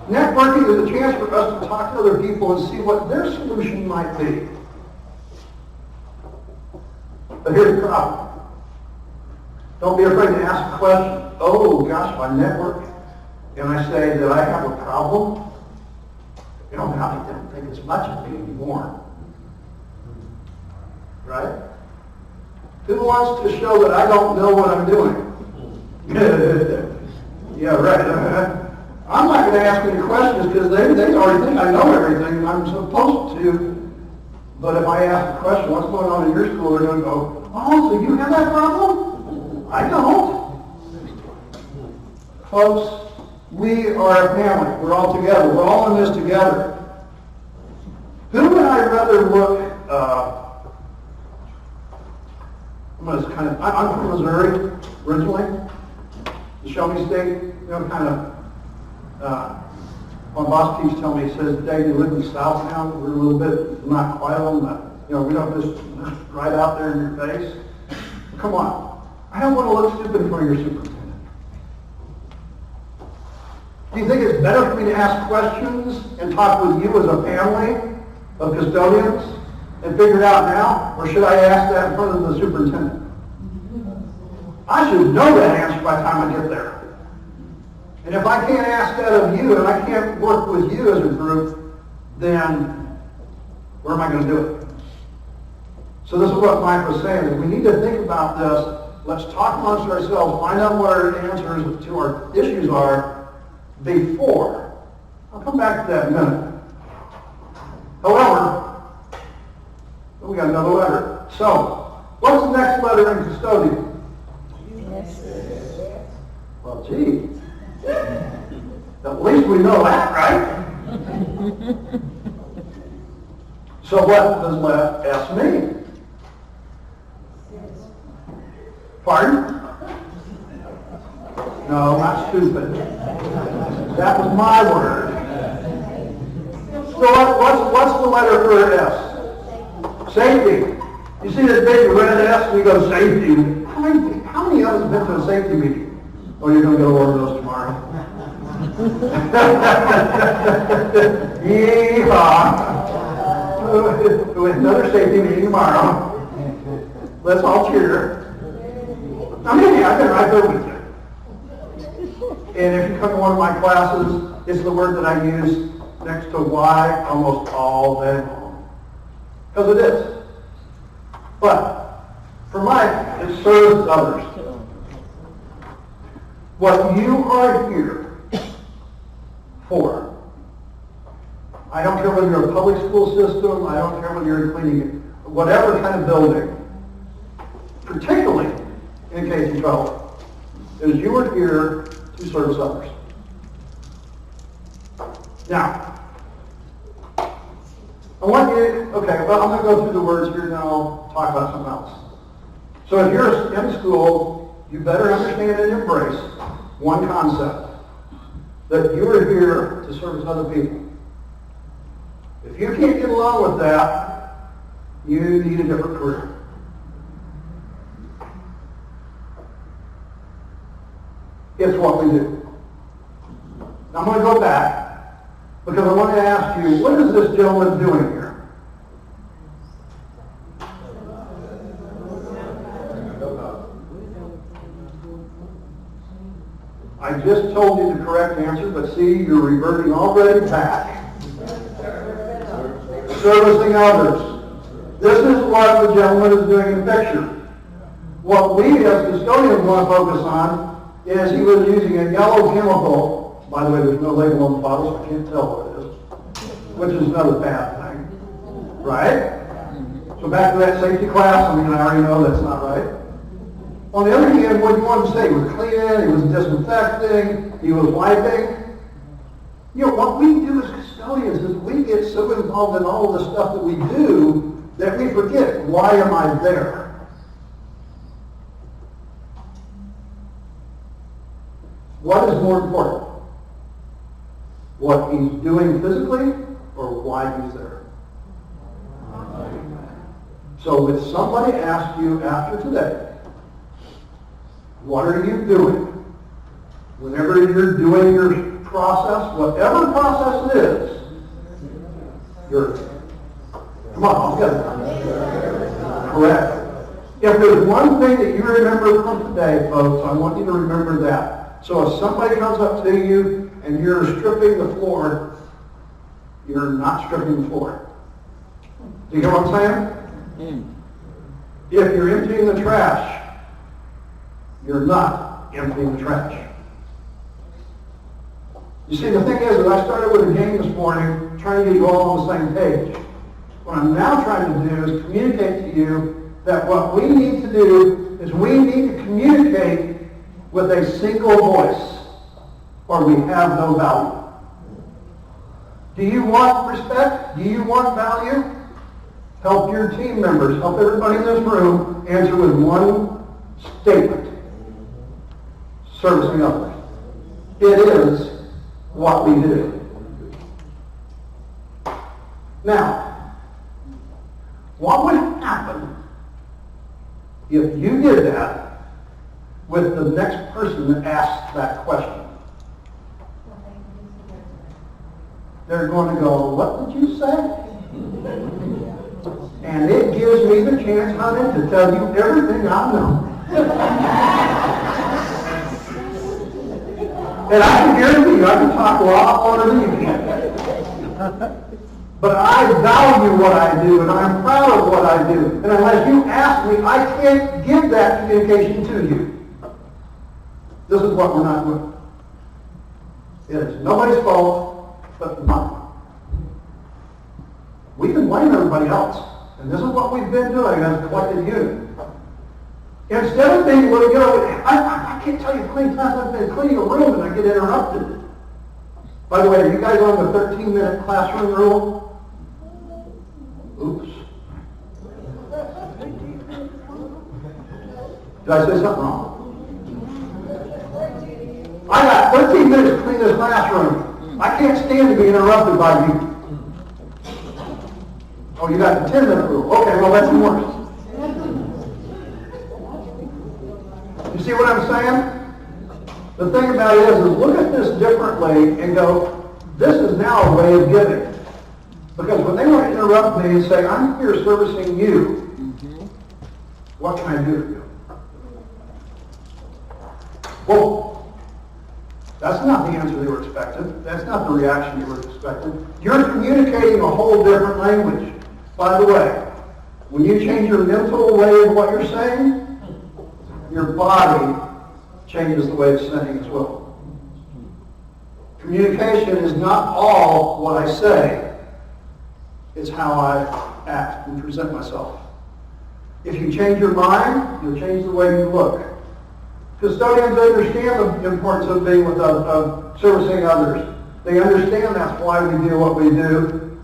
Networking is a chance for us to talk to other people and see what their solution might be. But here's the problem. Don't be afraid to ask a question. Oh, gosh, if I network and I say that I have a problem, I don't think it's much of me anymore. Right? Who wants to show that I don't know what I'm doing? Yeah, right. I'm not going to ask any questions because they already think I know everything I'm supposed to. But if I ask a question, what's going on in your school, they're going to go, oh, so you have that problem? I don't. Folks, we are a family. We're all together. We're all in this together. Who would I rather look... I'm from Missouri originally, the Shelby State, my boss keeps telling me, he says, Dave, you live in the South now, we're a little bit not quite on the, we don't just right out there in your face. Come on, I don't want to look stupid in front of your superintendent. Do you think it's better for me to ask questions and talk with you as a family of custodians and figure it out now, or should I ask that in front of the superintendent? I should know that answer by the time I get there. And if I can't ask that of you and I can't work with you as a group, then where am I going to do it? So this is what Mike was saying, is we need to think about this. Let's talk amongst ourselves, find out what our answers to our issues are before. I'll come back to that in a minute. However, we got another letter. So, what's the next letter in Custodian? Yes. Well, gee. At least we know that, right? So what does let S mean? Pardon? No, not stupid. That was my word. So what's the letter for S? Safety. You see this big red S, we go safety. How many of us have been to a safety meeting? Oh, you're going to go over those tomorrow? Yeehaw. Another safety meeting tomorrow. Let's all cheer. I've been right there with you. And if you come to one of my classes, it's the word that I use next to why almost all day long. Because it is. But For mine, it serves others. What you are here for, I don't care whether you're a public school system, I don't care whether you're cleaning whatever kind of building, particularly in K-12, is you are here to service others. Now, I want you, okay, well, I'm going to go through the words here and then I'll talk about something else. So if you're in school, you better understand and embrace one concept, that you are here to service other people. If you can't get along with that, you need a different career. It's what we do. Now I'm going to go back because I want to ask you, what is this gentleman doing here? I just told you the correct answer, but see, you're reverting already back. Servicing others. This is what the gentleman is doing in the picture. What we as custodians want to focus on is he was using a yellow chemical. By the way, there's no label on the bottle, so I can't tell what it is, which is another bad thing. Right? So back to that safety class, I mean, I already know that's not right. On the other hand, what do you want to say? He was cleaning, he was disinfecting, he was wiping. You know, what we do as custodians is we get so involved in all of the stuff that we do that we forget, why am I there? What is more important? What he's doing physically or why he's there? So if somebody asks you after today, what are you doing? Whenever you're doing your process, whatever process it is, you're, come on, let's get it. Correct. If there's one thing that you remember from today, folks, I want you to remember that. So if somebody comes up to you and you're stripping the floor, you're not stripping the floor. Do you hear what I'm saying? If you're emptying the trash, you're not emptying the trash. You see, the thing is that I started with a game this morning trying to get you all on the same page. What I'm now trying to do is communicate to you that what we need to do is we need to communicate with a single voice or we have no value. Do you want respect? Do you want value? Help your team members, help everybody in this room answer with one statement. Servicing others. It is what we do. Now, what would happen if you did that with the next person that asks that question? They're going to go, what did you say? And it gives me the chance, honey, to tell you everything I know. And I can guarantee you, I can talk a lot longer than you can. But I value what I do, and I'm proud of what I do. And unless you ask me, I can't give that communication to you. This is what we're not doing. It is nobody's fault but mine. We can blame everybody else. And this is what we've been doing as a collective unit. Instead of being able to go, I can't tell you how many times I've been cleaning a room and I get interrupted. By the way, are you guys on the 13-minute classroom rule? Oops. Did I say something wrong? I got 13 minutes to clean this classroom. I can't stand to be interrupted by you. Oh, you got the 10-minute rule. Okay, well, that's worse. You see what I'm saying? The thing about it is look at this differently and go, this is now a way of giving. Because when they want to interrupt me and say, I'm here servicing you, what can I do for you? Well, that's not the answer they were expecting. That's not the reaction they were expecting. You're communicating a whole different language. By the way, When you change your mental way of what you're saying, your body changes the way it's saying as well. Communication is not all what I say, it's how I act and present myself. If you change your mind, you'll change the way you look. Custodians understand the importance of being with of servicing others. They understand that's why we do what we do,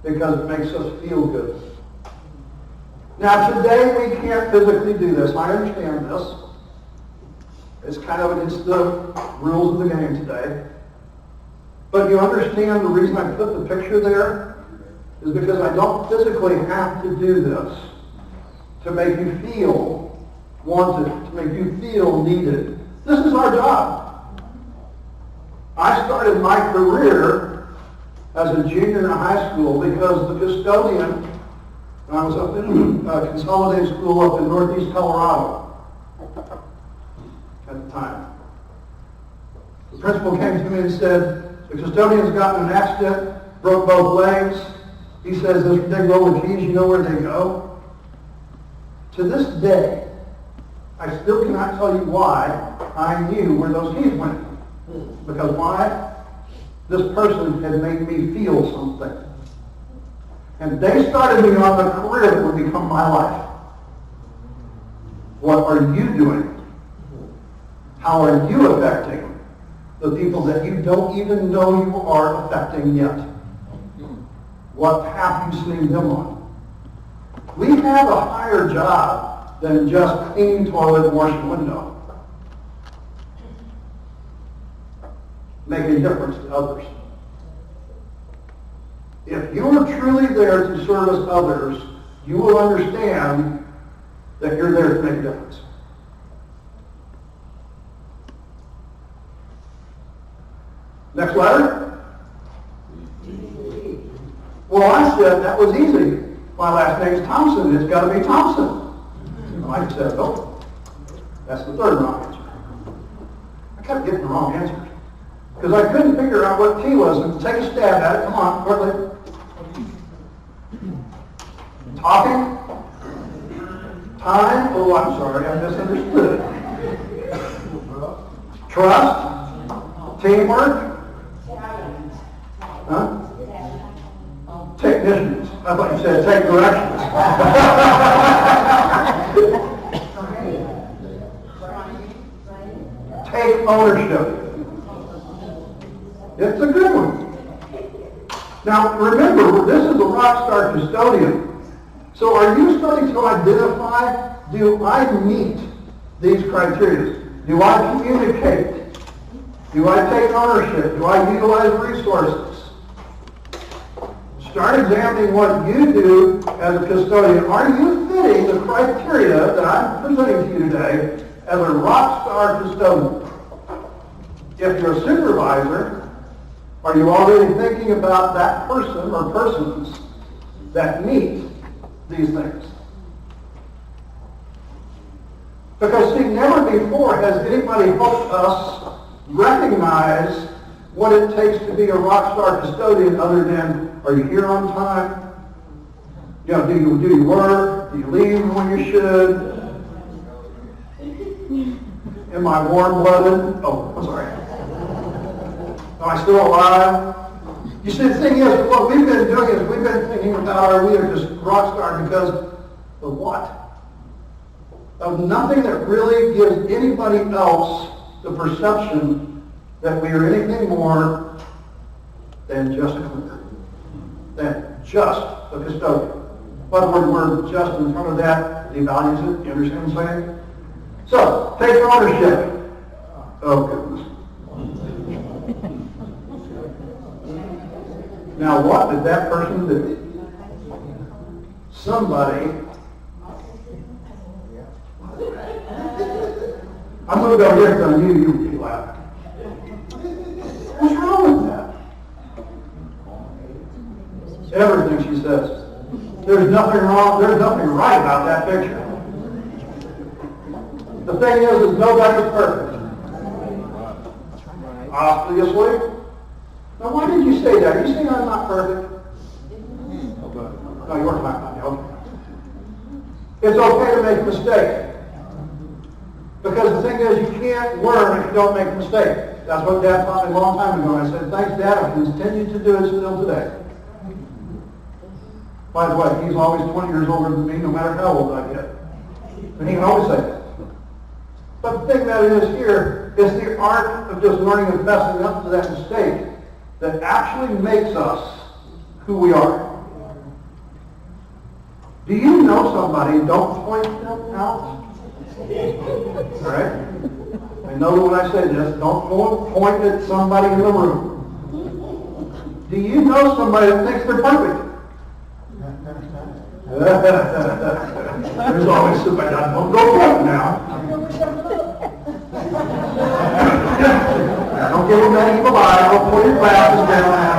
because it makes us feel good. Now today we can't physically do this. I understand this. It's kind of against the rules of the game today. But you understand the reason I put the picture there is because I don't physically have to do this to make you feel wanted, to make you feel needed. This is our job. I started my career as a junior in high school because the custodian, I was up in Consolidated School up in Northeast Colorado at the time. The principal came to me and said, the custodian's gotten in an accident, broke both legs. He says, this big roll of keys, you know where they go? To this day, I still cannot tell you why I knew where those keys went. Because why? This person had made me feel something. And they started me on the career that would become my life. What are you doing? How are you affecting the people that you don't even know you are affecting yet? What path you sending them on? We have a higher job than just cleaning toilet and washing window. Make a difference to others. If you are truly there to service others, you will understand that you're there to make a difference. Next letter? Well, I said that was easy. My last name's Thompson. It's got to be Thompson. I said, oh, that's the third wrong answer. I kept getting the wrong answers because I couldn't figure out what T was. And take a stab at it. Come on, quickly. Talking? Time? Oh, I'm sorry. I misunderstood. Trust? Teamwork? Huh? Technicians. I thought you said take directions. Take ownership. It's a good one. Now remember, this is a rock star custodian. So are you starting to identify, do I meet these criteria? Do I communicate? Do I take ownership? Do I utilize resources? Start examining what you do as a custodian. Are you fitting the criteria that I'm presenting to you today as a rock star custodian? If you're a supervisor, are you already thinking about that person or persons that meet these things? Because see, never before has anybody helped us recognize what it takes to be a rock star custodian other than, are you here on time? You know, do you work? Do you leave when you should? Am I warm-blooded? Oh, I'm sorry. Am I still alive? You see, the thing is, what we've been doing is we've been thinking about our leader just rock star because of what? Of nothing that really gives anybody else the perception that we are anything more than just a cleaner, than just a custodian. In other words, we're just in front of that, devalues it. You understand what I'm saying? So, take ownership. Oh, goodness. Now, what did that person do? Somebody. I'm going to go here because I knew you would be laughing. What's wrong with that? Everything she says. There's nothing wrong, there's nothing right about that picture. The thing is nobody's perfect. Obviously. Now why did you say that? Are you saying I'm not perfect? No, you weren't talking about me. Okay. It's okay to make a mistake. Because the thing is, you can't learn if you don't make a mistake. That's what Dad taught me a long time ago. And I said, thanks, Dad, I continue to do it still today. By the way, he's always 20 years older than me, no matter how old I get. And he can always say that. But the thing about it is here, is the art of just learning and fessing up to that mistake that actually makes us who we are. Do you know somebody, don't point them out? All right? I know that when I say this, don't point at somebody in the room. Do you know somebody that thinks they're perfect? There's always somebody that don't go point now. Don't give them that evil eye. Don't put your glasses down now.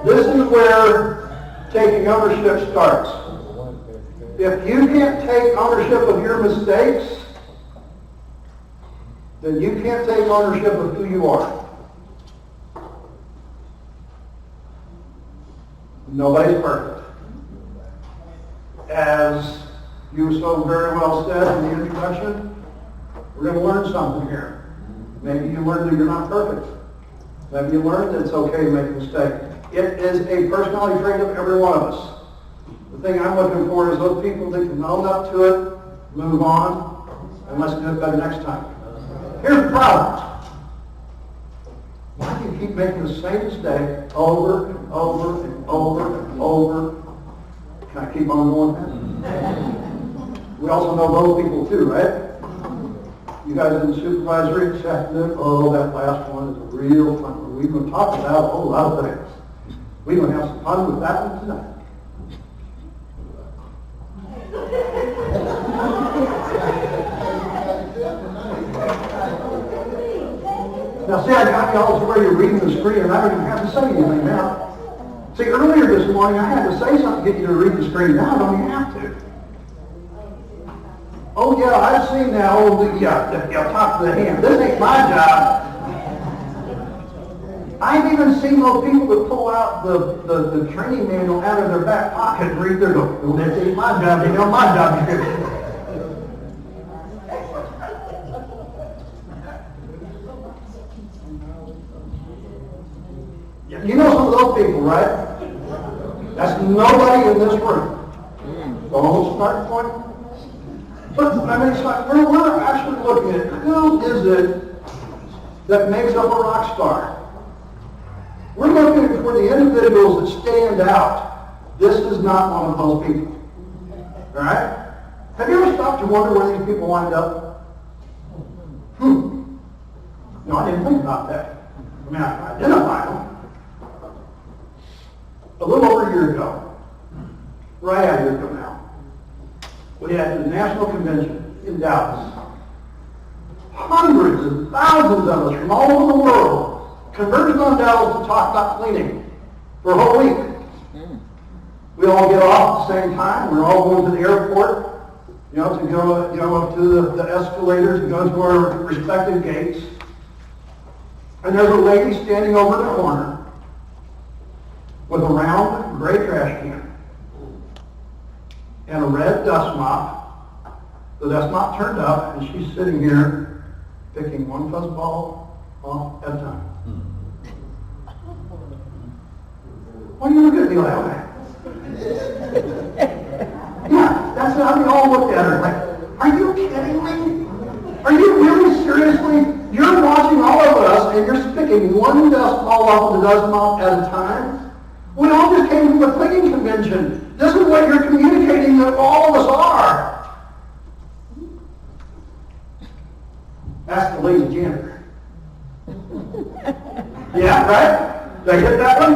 This is where taking ownership starts. If you can't take ownership of your mistakes, then you can't take ownership of who you are. Nobody's perfect. As you so very well said in the introduction, we're going to learn something here. Maybe you learned that you're not perfect. Maybe you learned that it's okay to make a mistake. It is a personality trait of every one of us. The thing I'm looking for is those people that can own up to it, move on, and let's do it better next time. Here's the problem. Why do you keep making the same mistake over and over and over and over? Can I keep on going? We also know those people too, right? You guys in the supervisory this afternoon, oh, that last one is a real fun one. We're going to talk about a whole lot of things. We're going to have some fun with that one tonight. Now see, I got you all to where you're reading the screen and I don't even have to say anything now. See, earlier this morning I had to say something to get you to read the screen. Now I don't even have to. Oh yeah, I've seen now, top of the hand. This ain't my job. I've even seen those people that pull out the training manual out of their back pocket and read their book. Well, this ain't my job, they know my job description. You know some of those people, right? That's nobody in this room. The whole start point. But, I mean, it's like, we're actually looking at who is it that makes up a rock star. We're looking for the individuals that stand out. This is not one of those people. All right? Have you ever stopped to wonder where these people wind up? No, I didn't think about that. I mean, I identified them. A little over a year ago, right out a year ago now, we had the National Convention in Dallas. Hundreds and thousands of us from all over the world converged on Dallas to talk about cleaning for a whole week. We all get off at the same time. We're all going to the airport, to go up to the escalators to go to our respective gates. And there's a lady standing over in the corner with a round gray trash can and a red dust mop. The dust mop turned up, and she's sitting here picking one fuzzball off at a time. Why do you look at me that way? Yeah, that's how we all looked at her. Like, are you kidding me? Are you really seriously? You're watching all of us, and you're picking one dust ball off of the dust mop at a time? We all just came from a cleaning convention. This is what you're communicating that all of us are. Ask the lazy janitor. Yeah, right? Did I hit that one?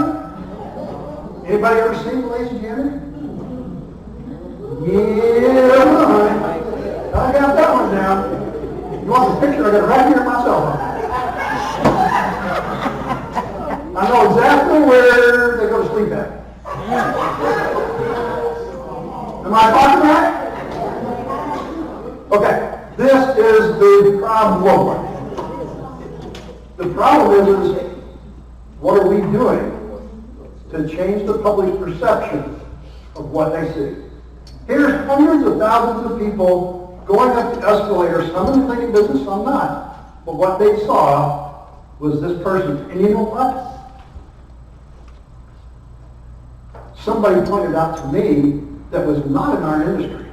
Anybody ever seen the lazy janitor? Yeah, I got that one down. You want the picture? I got it right here in my cell phone. I know exactly where they go to sleep at. Am I talking right? Okay, this is the problem. The problem is what are we doing to change the public's perception of what they see. Here's hundreds of thousands of people going up the escalator, some in cleaning business, some not. But what they saw was this person. And you know what? Somebody pointed out to me that was not in our industry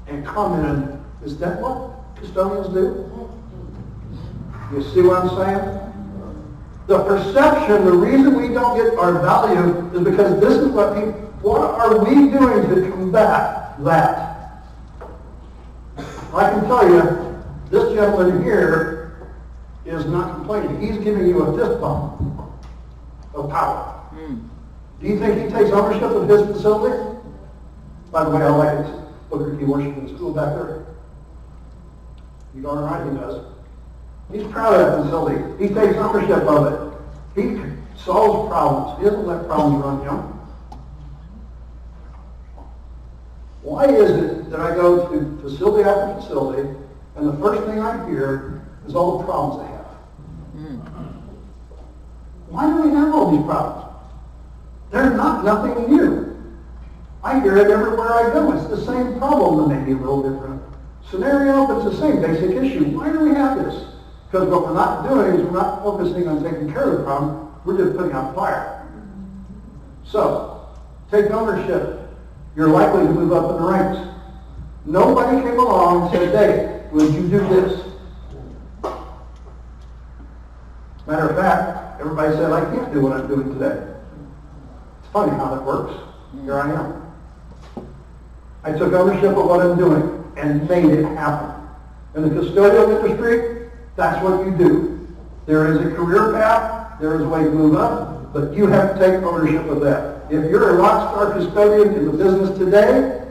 and commented, is that what custodians do? You see what I'm saying? The perception, the reason we don't get our value is because this is what are we doing to combat that? I can tell you, this gentleman here is not complaining. He's giving you a fist bump of power. Do you think he takes ownership of his facility? By the way, I like it. Booker T. Washington School back there. You darn right he does. He's proud of that facility. He takes ownership of it. He solves problems. He doesn't let problems run him. Why is it that I go to facility after facility, and the first thing I hear is all the problems they have? Why do we have all these problems? They're nothing new. I hear it everywhere I go. It's the same problem, maybe a little different scenario, but it's the same basic issue. Why do we have this? Because what we're not doing is we're not focusing on taking care of the problem. We're just putting out fire. So, take ownership. You're likely to move up in the ranks. Nobody came along and said, hey, would you do this? Matter of fact, everybody said, I can't do what I'm doing today. It's funny how that works. Here I am. I took ownership of what I'm doing and made it happen. In the custodial industry, that's what you do. There is a career path, there is a way to move up, but you have to take ownership of that. If you're a rock star custodian in the business today,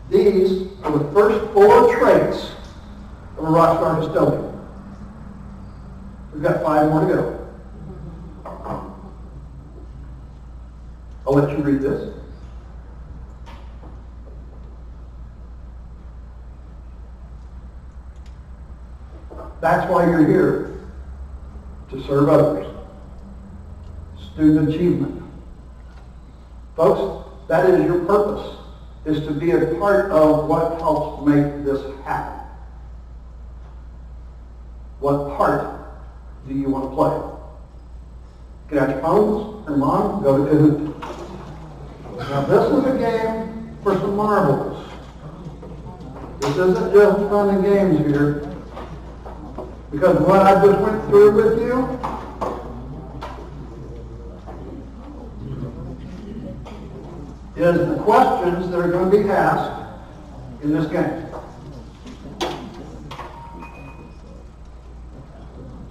these are the first 4 traits of a rock star custodian. We've got 5 more to go. I'll let you read this. That's why you're here, to serve others. Student achievement. Folks, that is your purpose, is to be a part of what helps make this happen. What part do you want to play? Get out your phones, turn them on, go to Kahoot. Now this is a game for some marbles. This isn't just fun and games here. Because what I just went through with you is the questions that are going to be asked in this game.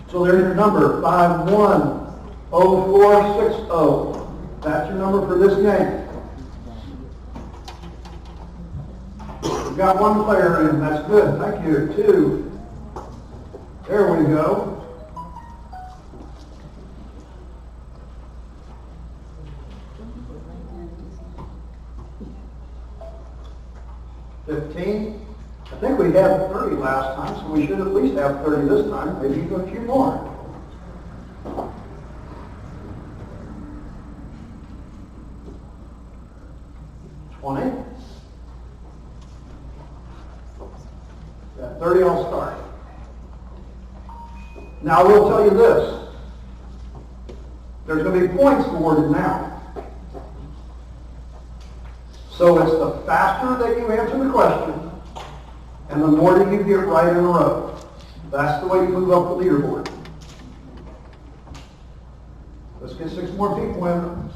So there's your number, 510460. That's your number for this game. We've got 1 player in. That's good. Thank you. 2. There we go. 15. I think we had 30 last time, so we should at least have 30 this time, maybe even a few more. 20. At 30, I'll start. Now, I will tell you this. There's going to be points awarded now. So it's the faster that you answer the question, and the more that you get right in a row. That's the way you move up the leaderboard. Let's get 6 more people in.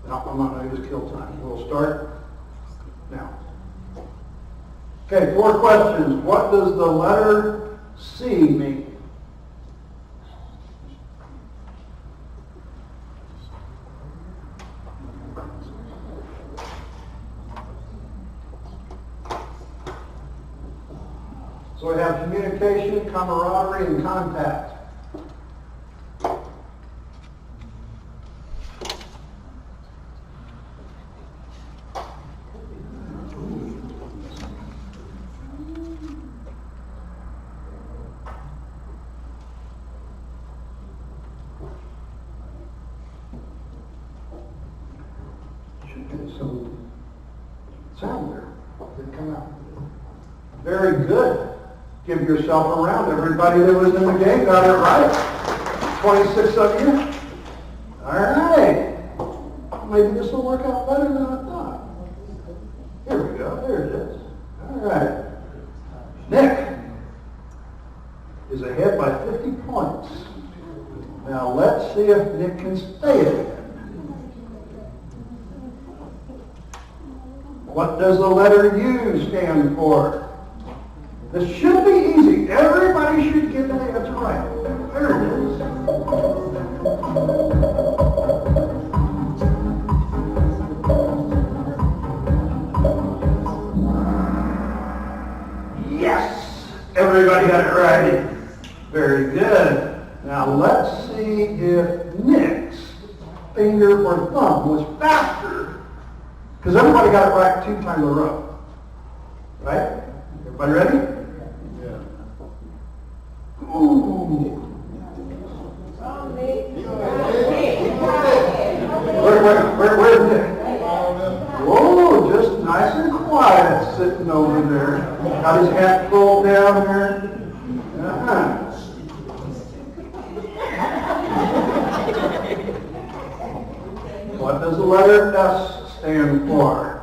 No, I'm not going to use kill time. We'll start now. Okay, 4 questions. What does the letter C mean? So we have communication, camaraderie, and contact. some sound there. Did come out. Very good. Give yourself a round. Everybody that was in the game got it right. 26 of you. All right. Maybe this will work out better than I thought. Here we go. There it is. All right. Nick is ahead by 50 points. Now let's see if Nick can stay ahead. What does the letter U stand for? This should be easy. Everybody should get the answer right. There it is. Yes! Everybody got it right. Very good. Now let's see if Nick's finger or thumb was faster. Because everybody got it right 2 times in a row. Right? Everybody ready? Yeah. Ooh. Where's Nick? Whoa, just nice and quiet sitting over there. Got his hat pulled down there. Uh-huh. What does the letter S stand for?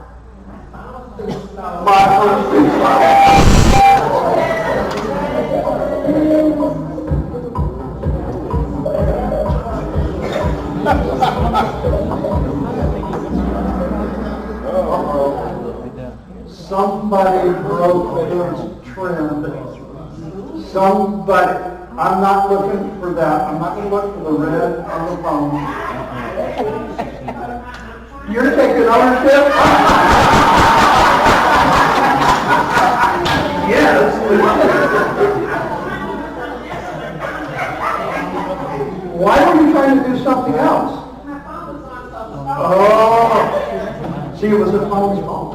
Somebody broke this trend. Somebody. I'm not looking for that. I'm not going to look for the red on the phone. You're taking ownership? Yes. Why were you trying to do something else? Oh. See, it was the phone's fault.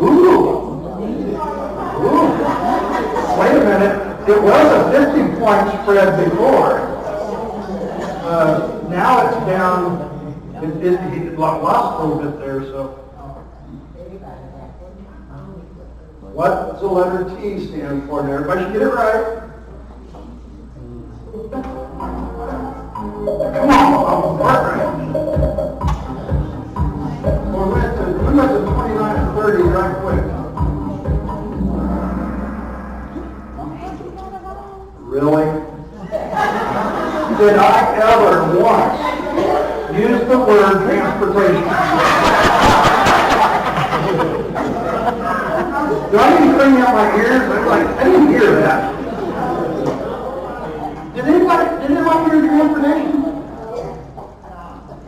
Ooh. Wait a minute. It was a 50-point spread before. Now it's down. It lost a little bit there, so. What does the letter T stand for? And everybody should get it right. Come on, partner. We went to 29 and 30 right quick. Really? Did I ever once use the word transportation? Do I need to clean out my ears? I didn't hear that. Did anybody hear transportation?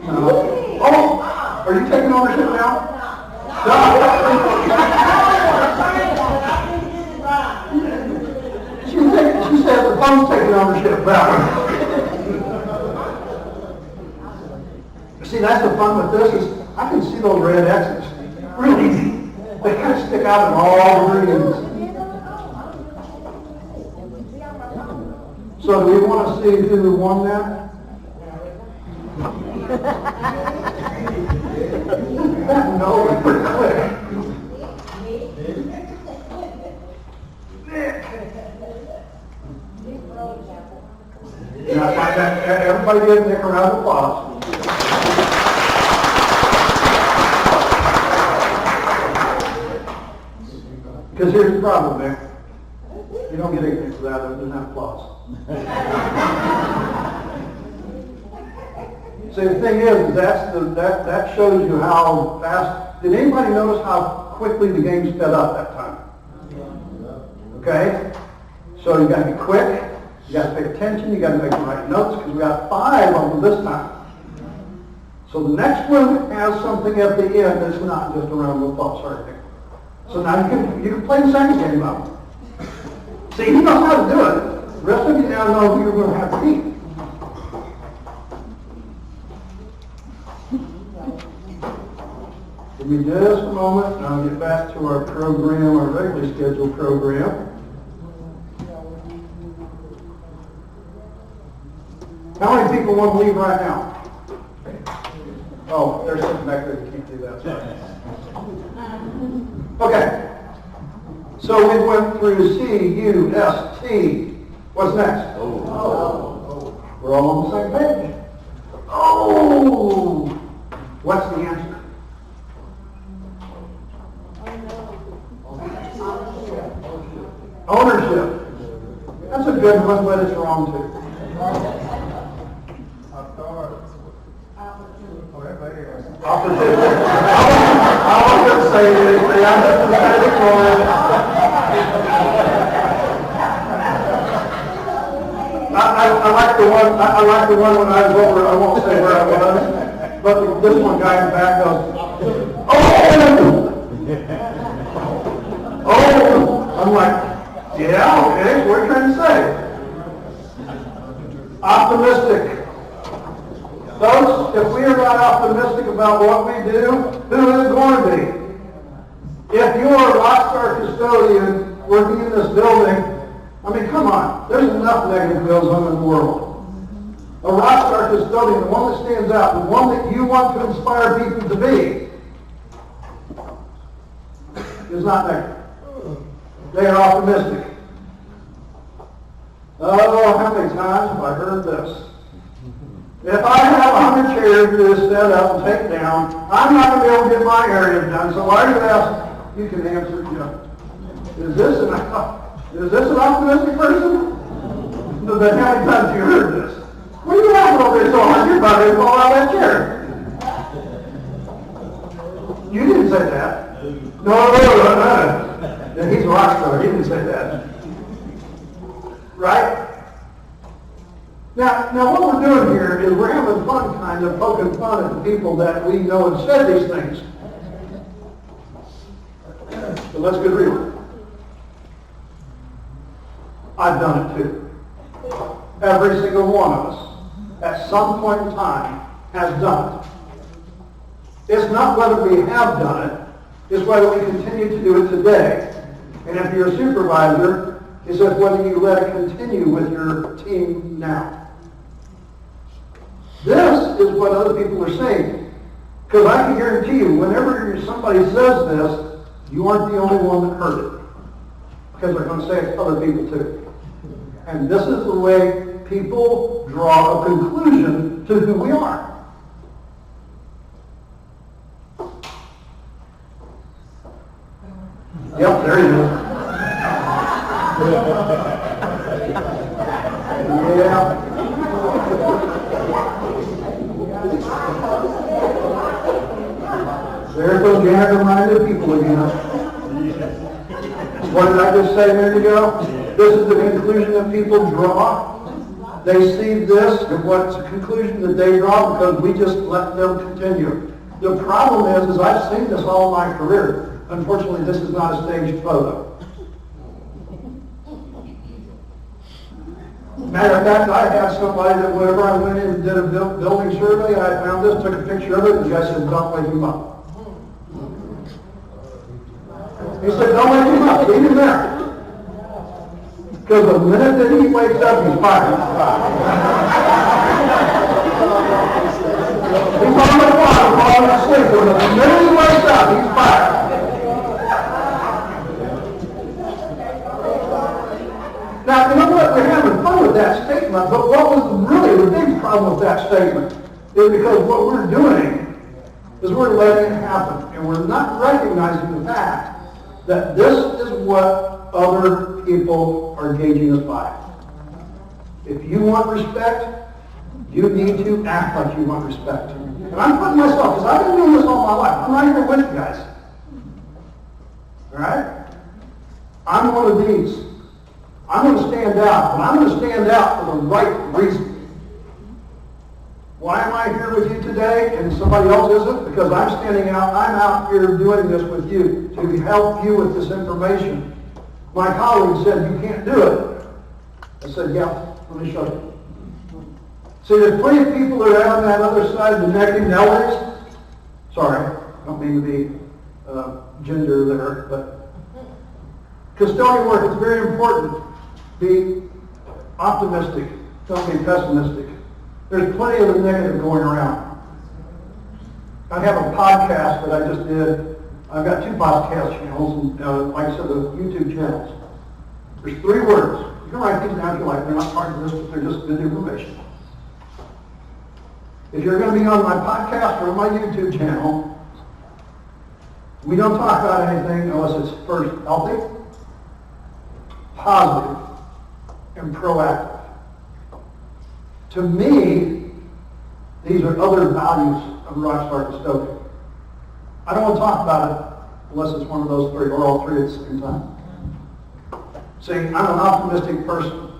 No. Oh, are you taking ownership now? No. She said the phone's taking ownership now. See, that's the fun with this is I can see those red X's real easy. They kind of stick out in all greens. So do we want to see who won that? No, pretty quick. Everybody give Nick a round of applause. Because here's the problem, Nick. You don't get anything for that other than applause. See, the thing is that shows you how fast. Did anybody notice how quickly the game sped up that time? Okay? So you got to be quick. You got to pay attention. You got to make the right notes because we got 5 of them this time. So the next one has something at the end that's not just a round of applause. Sorry, Nick. So now you can play the second game out. See, he knows how to do it. The rest of you now know who you're going to have to beat. Give me just a moment, and I'll get back to our program, our regularly scheduled program. How many many people want to leave right now? Oh, they're sitting back there, you can't do that, sorry. Okay. So we went through C, U, S, T. What's next? Oh. We're all on the same page. Oh! What's the answer? Ownership. That's a good one, but it's wrong too. Opportunity. I wasn't going to say anything. I'm just going to ignore it. I like the one. I like the one when I was over. I won't say where I was, but this one guy in the back goes, "Oh, oh!" I'm like, "Yeah, okay. What are you trying to say?" Optimistic. Folks, if we are not optimistic about what we do, who is it going to be? If you're a rock star custodian working in this building, I mean, come on. There's enough negative goes on in the world. A rock star custodian, the one that stands out, the one that you want to inspire people to be, is not negative. They are optimistic. Oh, how many times have I heard this? If I have 100 chairs to set up and take down, I'm not going to be able to get my area done. So why are you asking? You can answer, is this an optimistic person? But how many times have you heard this? What are you laughing over there so hard? You're about ready to fall out of that chair. You didn't say that. No. He's a rock star. He didn't say that. Right? Now what we're doing here is we're having fun, kind of poking fun at the people that we know have said these things. But let's get real. I've done it too. Every single one of us, at some point in time, has done it. It's not whether we have done it, it's whether we continue to do it today. And if you're a supervisor, it's whether you let it continue with your team now. This is what other people are saying. Because I can guarantee you, whenever somebody says this, you aren't the only one that heard it. Because they're going to say it to other people too. And this is the way people draw a conclusion to who we are. Yep, there you go. Yeah. There's those janitor-minded people again. What did I just say a minute ago? This is the conclusion that people draw. They see this, and what's the conclusion that they draw because we just let them continue. The problem is I've seen this all my career. Unfortunately, this is not a staged photo. Matter of fact, I had somebody that whenever I went in and did a building survey, I found this, took a picture of it, and the guy said, "Don't wake him up." He said, "Don't wake him up, leave him there." Because the minute that he wakes up, he's fired. He's on the clock, falling asleep, but the minute he wakes up, he's fired. Now, you know what? We're having fun with that statement, but what was really the big problem with that statement is because what we're doing is we're letting it happen, and we're not recognizing the fact that this is what other people are gauging us by. If you want respect, you need to act like you want respect. And I'm putting myself, because I've been doing this all my life. I'm right here with you guys. All right? I'm one of these. I'm going to stand out, and I'm going to stand out for the right reason. Why am I here with you today and somebody else isn't? Because I'm standing out, I'm out here doing this with you to help you with this information. My colleague said, "You can't do it." I said, "Yeah, let me show you." See, there's plenty of people that are on that other side, the negative Nellies. Sorry, I don't mean to be gender there, but custodian work is very important. Be optimistic, don't be pessimistic. There's plenty of the negative going around. I have a podcast that I just did. I've got 2 podcast channels, and like I said, the YouTube channels. There's 3 words. You can write these down if you like. They're not part of this, but they're just good information. If you're going to be on my podcast or on my YouTube channel, we don't talk about anything unless it's first healthy, positive, and proactive. To me, these are other values of Rockstar Custodian. I don't want to talk about it unless it's one of those 3 or all 3 at the same time. See, I'm an optimistic person.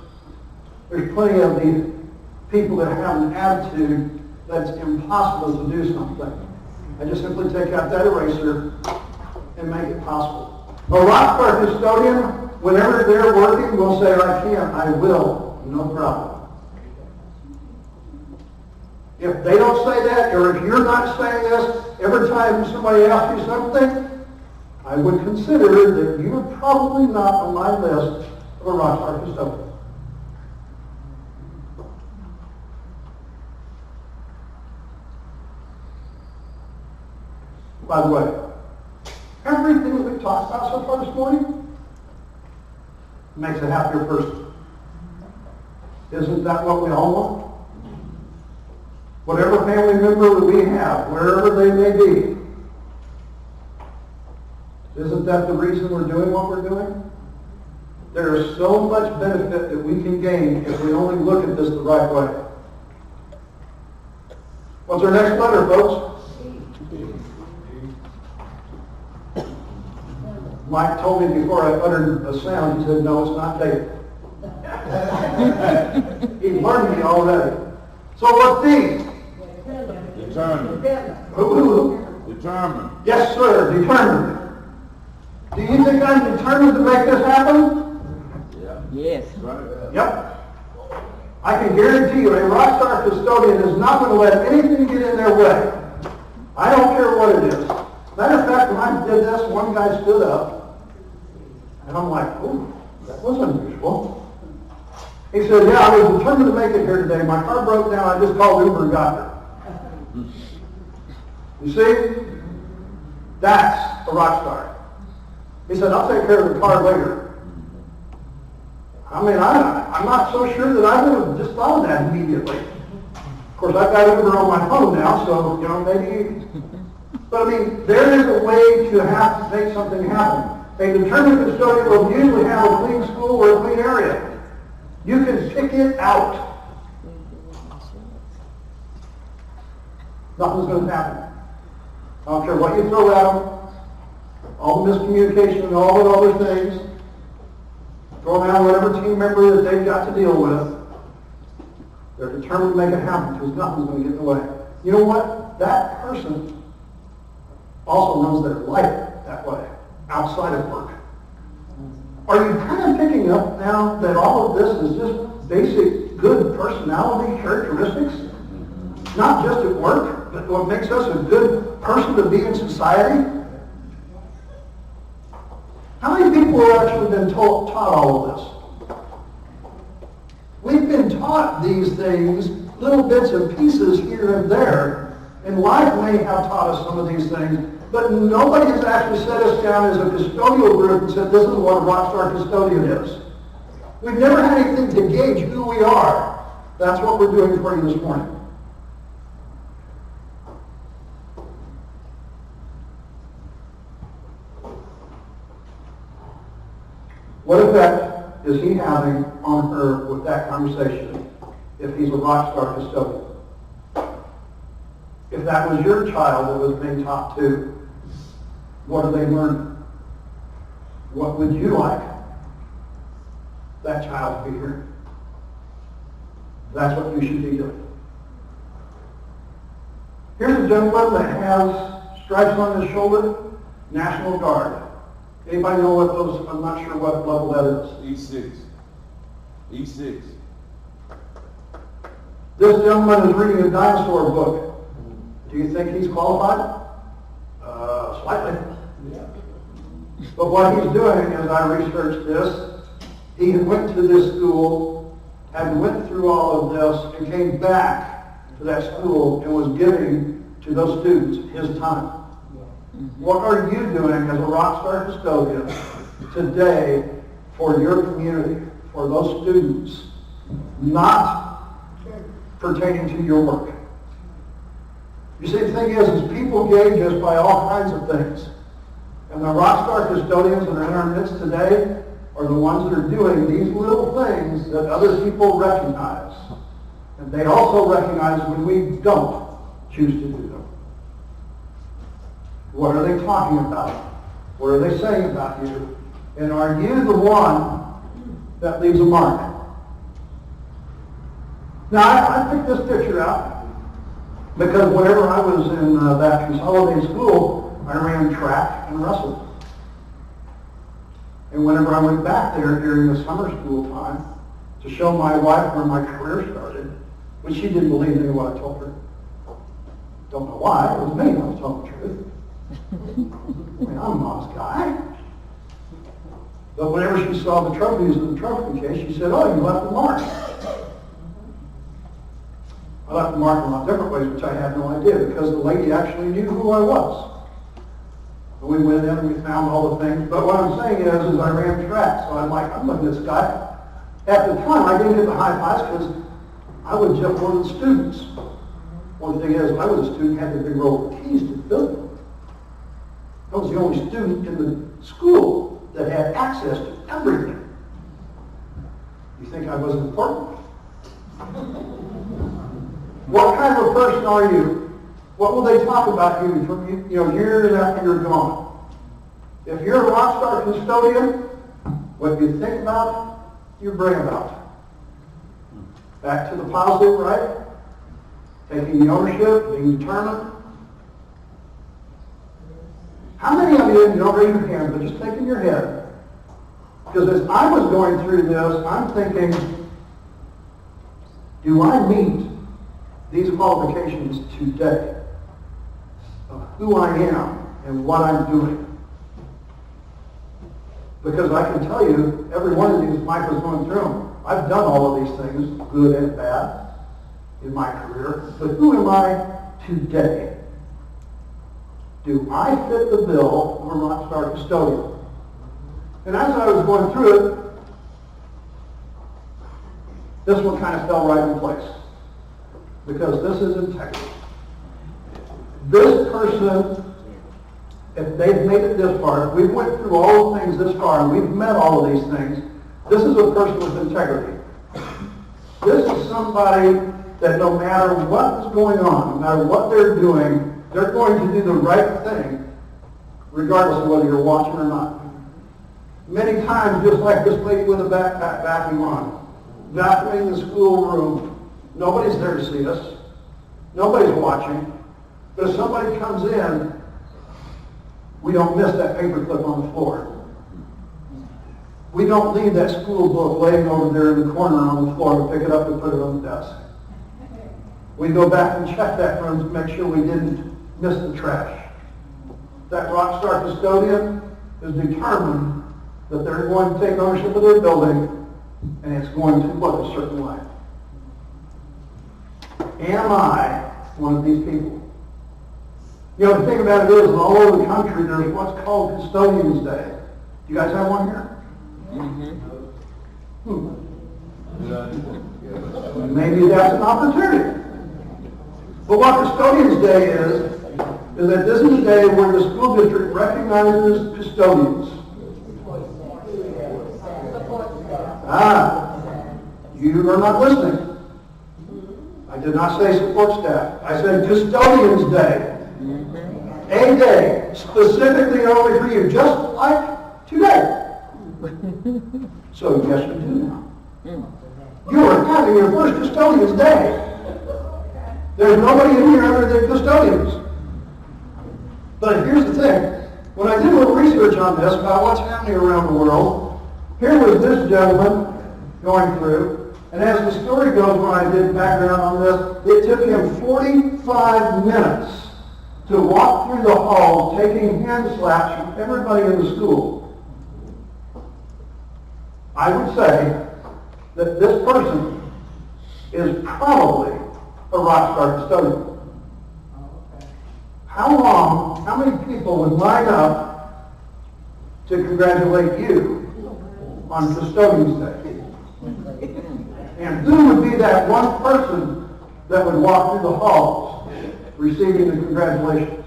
There's plenty of the people that have an attitude that it's impossible to do something. I just simply take out that eraser and make it possible. A Rockstar Custodian, whenever they're working, will say, I can, I will, no problem. If they don't say that, or if you're not saying this, every time somebody asks you something, I would consider that you're probably not on my list of a Rockstar Custodian. By the way, everything that we've talked about so far this morning makes a happier person. Isn't that what we all want? Whatever family member that we have, wherever they may be, isn't that the reason we're doing what we're doing? There is so much benefit that we can gain if we only look at this the right way. What's our next letter, folks? Mike told me before I uttered a sound, he said, no, it's not David. He learned me already. So what's D? Determined. Determined. Yes, sir, determined. Do you think I'm determined to make this happen? Yeah. Yes. Right. Yep. I can guarantee you a Rockstar Custodian is not going to let anything get in their way. I don't care what it is. Matter of fact, when I did this, one guy stood up, and I'm like, ooh, that was unusual. He said, yeah, I was determined to make it here today. My car broke down. I just called Uber and got there. You see? That's a rock star. He said, I'll take care of the car later. I mean, I'm not so sure that I would have just thought of that immediately. Of course, I've got Uber on my phone now, so, maybe. But I mean, there is a way to have to make something happen. A determined custodian will usually have a clean school or a clean area. You can pick it out. Nothing's going to happen. I don't care what you throw at them, all the miscommunication and all the other things. Throw them out whatever team member that they've got to deal with. They're determined to make it happen because nothing's going to get in the way. You know what? That person also runs their life that way, outside of work. Are you kind of picking up now that all of this is just basic good personality characteristics? Not just at work, but what makes us a good person to be in society? How many people have actually been taught all of this? We've been taught these things, little bits and pieces here and there, and life may have taught us some of these things, but nobody has actually set us down as a custodial group and said, this is what a Rockstar Custodian is. We've never had anything to gauge who we are. That's what we're doing for you this morning. What effect is he having on her with that conversation if he's a Rockstar Custodian? If that was your child that was being taught to, what are they learning? What would you like that child to be hearing? That's what you should be doing. Here's a gentleman that has stripes on his shoulder, National Guard. Anybody know what those, I'm not sure what level that is. E6. E6. This gentleman is reading a dinosaur book. Do you think he's qualified? Slightly. But what he's doing, as I researched this, he went to this school and went through all of this and came back to that school and was giving to those students his time. What are you doing as a Rockstar custodian today for your community, for those students, not pertaining to your work? You see, the thing is people gauge us by all kinds of things. And the Rockstar custodians that are in our midst today are the ones that are doing these little things that other people recognize. And they also recognize when we don't choose to do them. What are they talking about? What are they saying about you? And are you the one that leaves a mark? Now, I picked this picture out because whenever I was in that consolidated school, I ran track and Ruston. And whenever I went back there during the summer school time to show my wife where my career started, which she didn't believe any of what I told her. Don't know why, it was me that was telling the truth. I mean, I'm an honest guy. But whenever she saw the trophies in the trophy case, she said, "Oh, you left the mark." I left the mark in a lot of different ways, which I had no idea, because the lady actually knew who I was. And we went in and we found all the things. But what I'm saying is I ran track, so I'm like, I'm looking at this guy. At the time, I didn't get the high fives because I was just one of the students. One thing is, I was a student who had the big roll of keys to the building. I was the only student in the school that had access to everything. You think I wasn't important? What kind of a person are you? What will they talk about you from years after you're gone? If you're a Rockstar custodian, what you think about, you bring about. Back to the positive, right? Taking the ownership, being determined. How many of you don't raise your hand, but just think in your head? Because as I was going through this, I'm thinking, do I meet these qualifications today of who I am and what I'm doing? Because I can tell you, every one of these, Mike was going through them, I've done all of these things, good and bad, in my career. But who am I today? Do I fit the bill of a Rockstar custodian? And as I was going through it, this one kind of fell right in place. Because this is integrity. This person, if they've made it this far, if we went through all the things this far and we've met all of these things, this is a person with integrity. This is somebody that no matter what is going on, no matter what they're doing, they're going to do the right thing, regardless of whether you're watching or not. Many times, just like this lady with a backpack backing on, vacuuming the school room, nobody's there to see us. Nobody's watching. But if somebody comes in, we don't miss that paperclip on the floor. We don't leave that school book laying over there in the corner on the floor to pick it up and put it on the desk. We go back and check that room to make sure we didn't miss the trash. That Rockstar custodian is determined that they're going to take ownership of their building and it's going to look a certain way. Am I one of these people? You know, the thing about it is, all over the country, there's what's called Custodian's Day. Do you guys have one here? Maybe that's an opportunity. But what Custodian's Day is that this is a day where the school district recognizes custodians. You are not listening. I did not say support staff. I said Custodian's Day. A day specifically only for you, just like today. So yes, you do now. You are having your first Custodian's Day. There's nobody in here other than custodians. But here's the thing. When I did a little research on this about what's happening around the world, here was this gentleman going through, and as the story goes, when I did background on this, it took him 45 minutes to walk through the halls taking hand slaps from everybody in the school. I would say that this person is probably a rock star custodian. How many people would line up to congratulate you on Custodian's Day? And who would be that one person that would walk through the halls receiving the congratulations?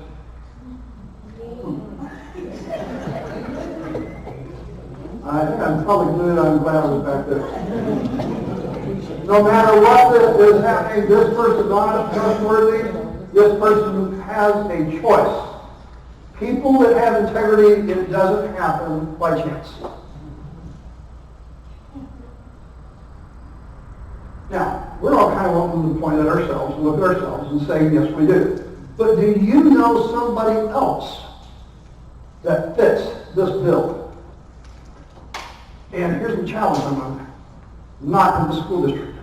I think I'm probably good. I'm glad I was back there. No matter what is happening, this person's honest, trustworthy. This person has a choice. People that have integrity, it doesn't happen by chance. Now, we're all kind of wanting to point at ourselves and look at ourselves and say, yes, we do. But do you know somebody else that fits this bill? And here's the challenge I'm under. Not in the school district.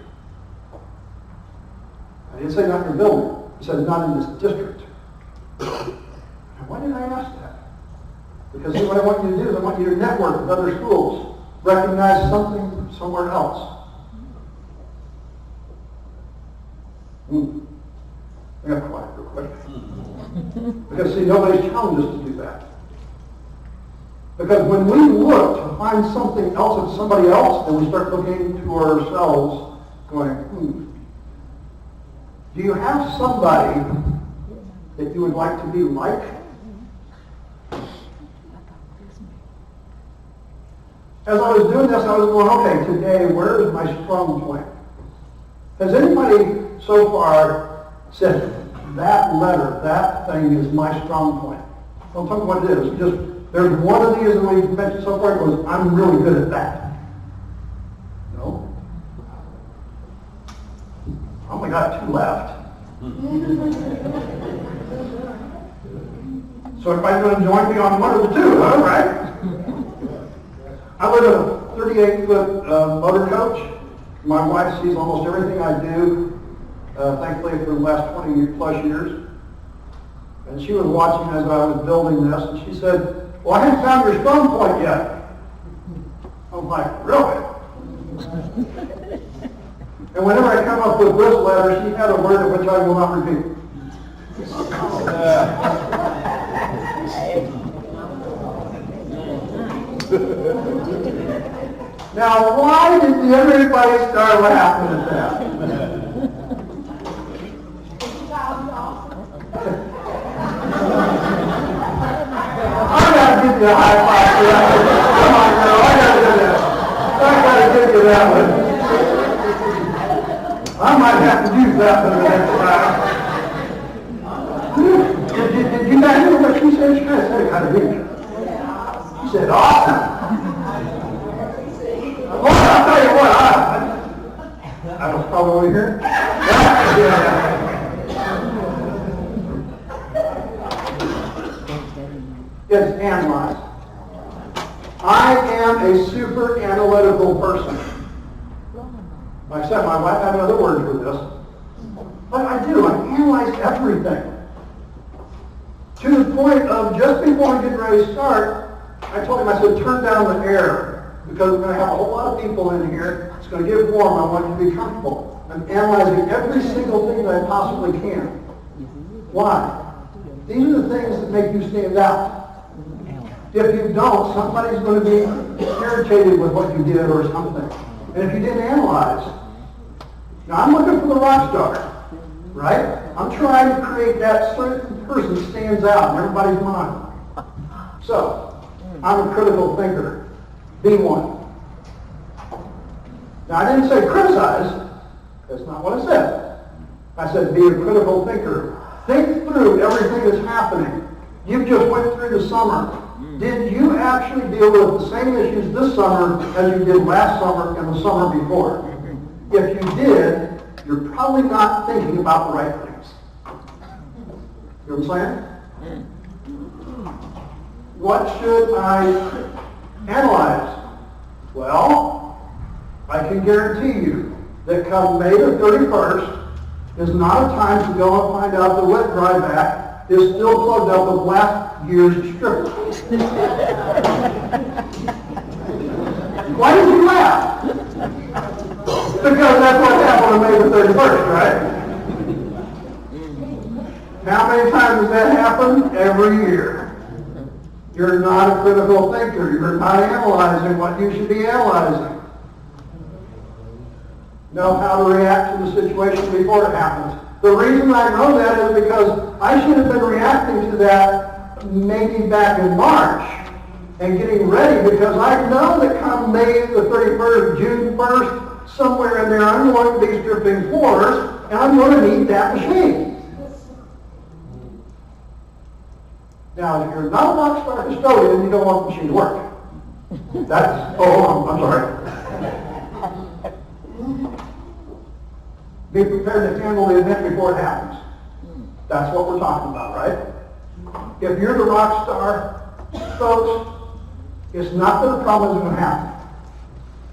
I didn't say not in your building. I said not in this district. Now, why did I ask that? Because what I want you to do is I want you to network with other schools. Recognize something somewhere else. I got quiet real quick. Because see, nobody's challenged us to do that. Because when we look to find something else in somebody else, then we start looking to ourselves going, do you have somebody that you would like to be like? As I was doing this, I was going, okay, today, where is my strong point? Has anybody so far said, that letter, that thing is my strong point? Don't tell me what it is. Just, there's one of these that we've mentioned so far that goes, I'm really good at that. No? I only got 2 left. So everybody's going to join me on one of the 2, huh? Right? I live in a 38-foot motor coach. My wife sees almost everything I do, thankfully for the last 20 plus years. And she was watching as I was building this, and she said, well, I haven't found your strong point yet. I'm like, really? And whenever I come up with this letter, she had a word which I will not repeat. Now, why did everybody start laughing at that? I gotta give you a high five for that. Come on, girl, I gotta do that. I gotta give you that one. I might have to use that one the next time. Did you guys hear what she said? She kind of said it kind of weak. She said, awesome. Boy, I'll tell you what, I was probably over here. It's analyzed. I am a super analytical person. Like I said, my wife had another word for this. But I do. I analyze everything. To the point of just before we get ready to start, I told him, I said, turn down the air. Because we're going to have a whole lot of people in here. It's going to get warm. I want you to be comfortable. I'm analyzing every single thing that I possibly can. Why? These are the things that make you stand out. If you don't, somebody's going to be irritated with what you did or something. And if you didn't analyze, now I'm looking for the rock star, right? I'm trying to create that certain person that stands out in everybody's mind. So, I'm a critical thinker. Be one. Now, I didn't say criticize. That's not what I said. I said be a critical thinker. Think through everything that's happening. You just went through the summer. Did you actually deal with the same issues this summer as you did last summer and the summer before? If you did, you're probably not thinking about the right things. You know what I'm saying? What should I analyze? Well, I can guarantee you that come May the 31st is not a time to go and find out the wet dry back is still plugged up with last year's strippers. Why did you laugh? Because that's what happened on May the 31st, right? How many times does that happen? Every year. You're not a critical thinker. You're not analyzing what you should be analyzing. Know how to react to the situation before it happens. The reason I know that is because I should have been reacting to that maybe back in March and getting ready, because I know that come May the 31st, June 1st, somewhere in there, I'm going to be stripping floors and I'm going to need that machine. Now, if you're not a rock star custodian, you don't want the machine to work. That's, I'm sorry. Be prepared to handle the event before it happens. That's what we're talking about, right? If you're the rock star, folks, it's not that a problem is going to happen.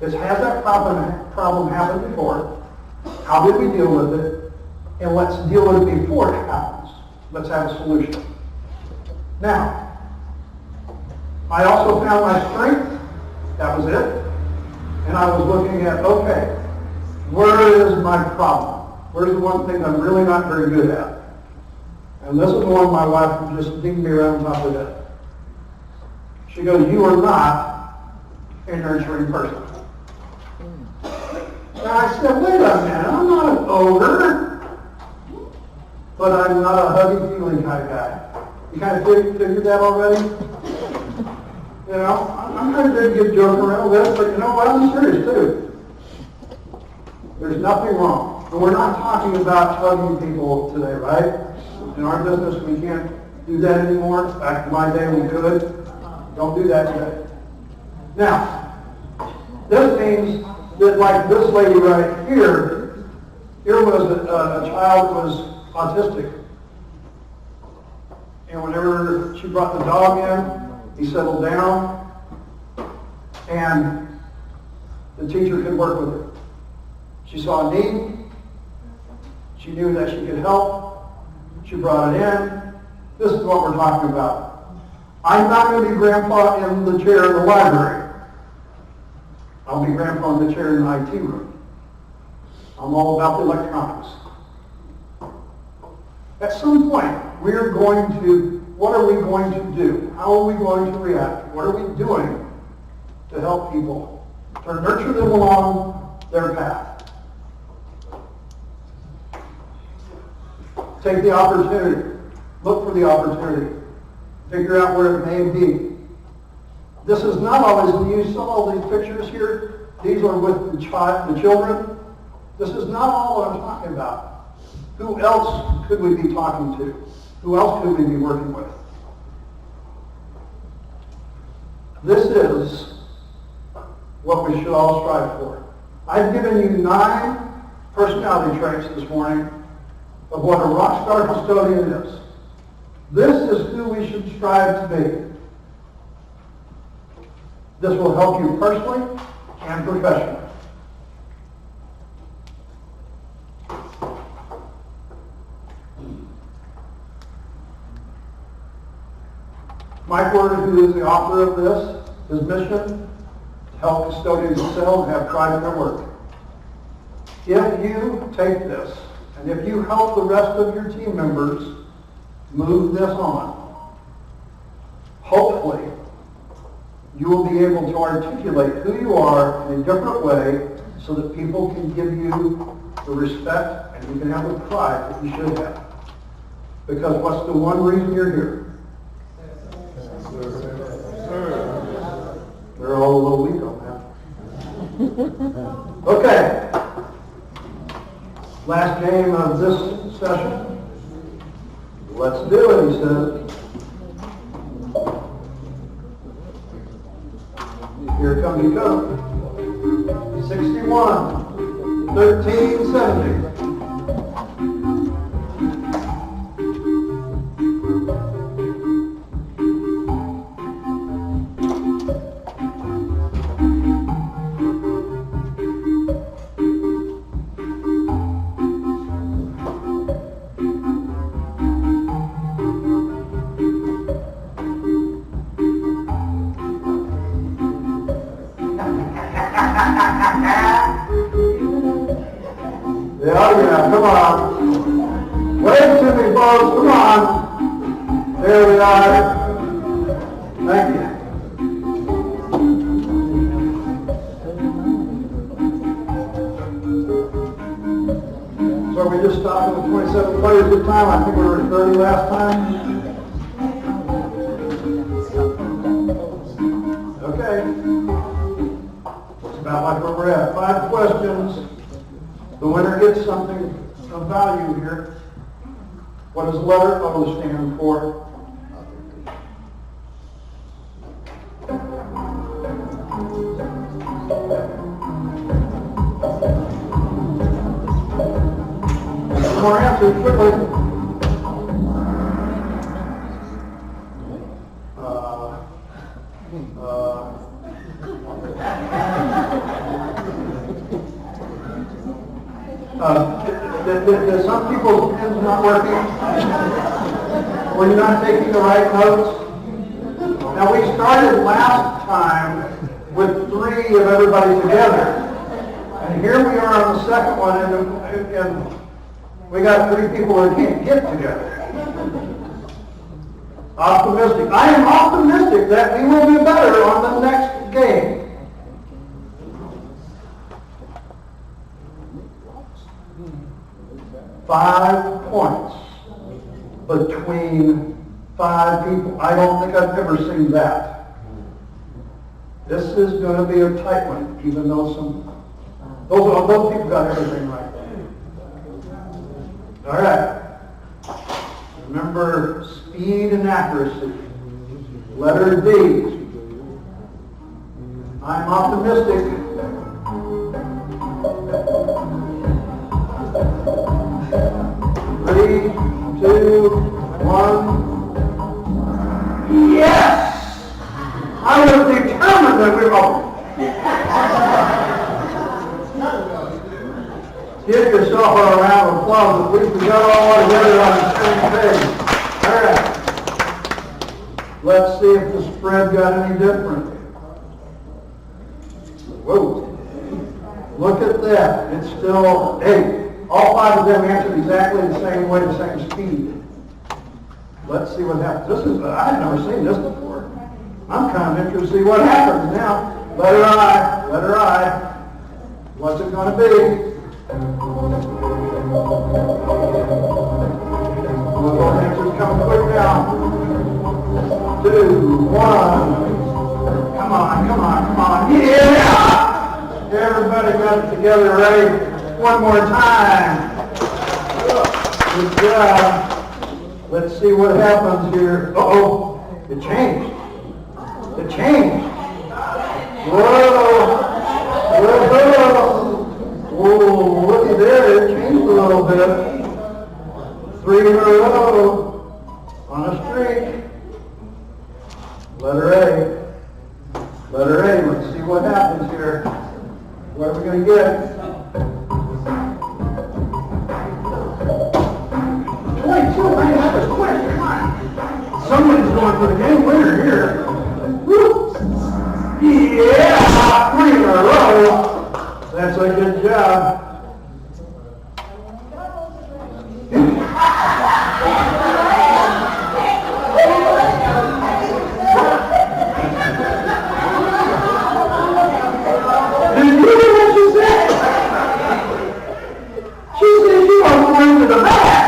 It's has that problem happened before? How did we deal with it? And let's deal with it before it happens. Let's have a solution. Now, I also found my strength. That was it. And I was looking at, okay, where is my problem? Where's the one thing I'm really not very good at? And this is the one my wife would just ding me around top of the head. She goes, you are not a nurturing person. And I said, wait a minute, I'm not an ogre, but I'm not a huggy feeling kind of guy. You kind of figured that already? You know, I'm kind of good to get joking around with it, but you know what, I'm serious too. There's nothing wrong. And we're not talking about hugging people today, right? In our business, we can't do that anymore. Back in my day, we could. Don't do that today. Now, this means that like this lady right here, here was a child who was autistic. And whenever she brought the dog in, he settled down, and the teacher could work with her. She saw a need. She knew that she could help. She brought it in. This is what we're talking about. I'm not going to be grandpa in the chair in the library. I'll be grandpa in the chair in the IT room. I'm all about the electronics. At some point, what are we going to do? How are we going to react? What are we doing to help people, to nurture them along their path? Take the opportunity. Look for the opportunity. Figure out where it may be. This is not always, when you saw all these pictures here, these are with the children. This is not all I'm talking about. Who else could we be talking to? Who else could we be working with? This is what we should all strive for. I've given you 9 personality traits this morning of what a rock star custodian is. This is who we should strive to be. This will help you personally and professionally. Mike Ward, who is the author of this, his mission, to help custodians excel and have pride in their work. If you take this, and if you help the rest of your team members move this on, hopefully you will be able to articulate who you are in a different way so that people can give you the respect and you can have the pride that you should have. Because what's the one reason you're here? They're all a little weak on that. Okay. Last game of this session. Let's do it, he says. Here comes the code. 61, 13, 70. Yeah. Wave to me, folks, come on. There we are. Thank you. So we just stopped with 27 players this time. I think we were at 30 last time. Okay. It's about like where we're at. 5 questions. The winner gets something of value here. What does the letter O stand for? More answers quickly. Did some people's pens not working? Were you not taking the right notes? Now we started last time with 3 of everybody together. And here we are on the second one, and we got 3 people that can't get together. Optimistic. I am optimistic that we will be better on the next game. 5 points between 5 people. I don't think I've ever seen that. This is going to be a tight one, even though those people got everything right. All right. Remember speed and accuracy. Letter D. I'm optimistic. Three, 2, 1. Yes! I was determined that we were. Give yourself a round of applause. At least we got all together on the same page. All right. Let's see if the spread got any different. Whoa. Look at that. It's still 8. All 5 of them answered exactly the same way, the same speed. Let's see what happens. I had never seen this before. I'm kind of interested to see what happens now. Letter I, letter I. What's it going to be? Well, those answers coming quick now. 2, 1. Come on, come on, come on. Yeah! Everybody got it together, right? One more time. Good job. Let's see what happens here. Uh-oh. It changed. It changed. Whoa. Whoa, looky there. It changed a little bit. 3 in a row on a streak. Letter A. Letter A. Let's see what happens here. What are we going to get? 22, man, that was quick. Come on. Somebody's going for the game winner here. Woo. Yeah, 3 in a row. That's a good job. Did you hear what she said? She said you are going to the back.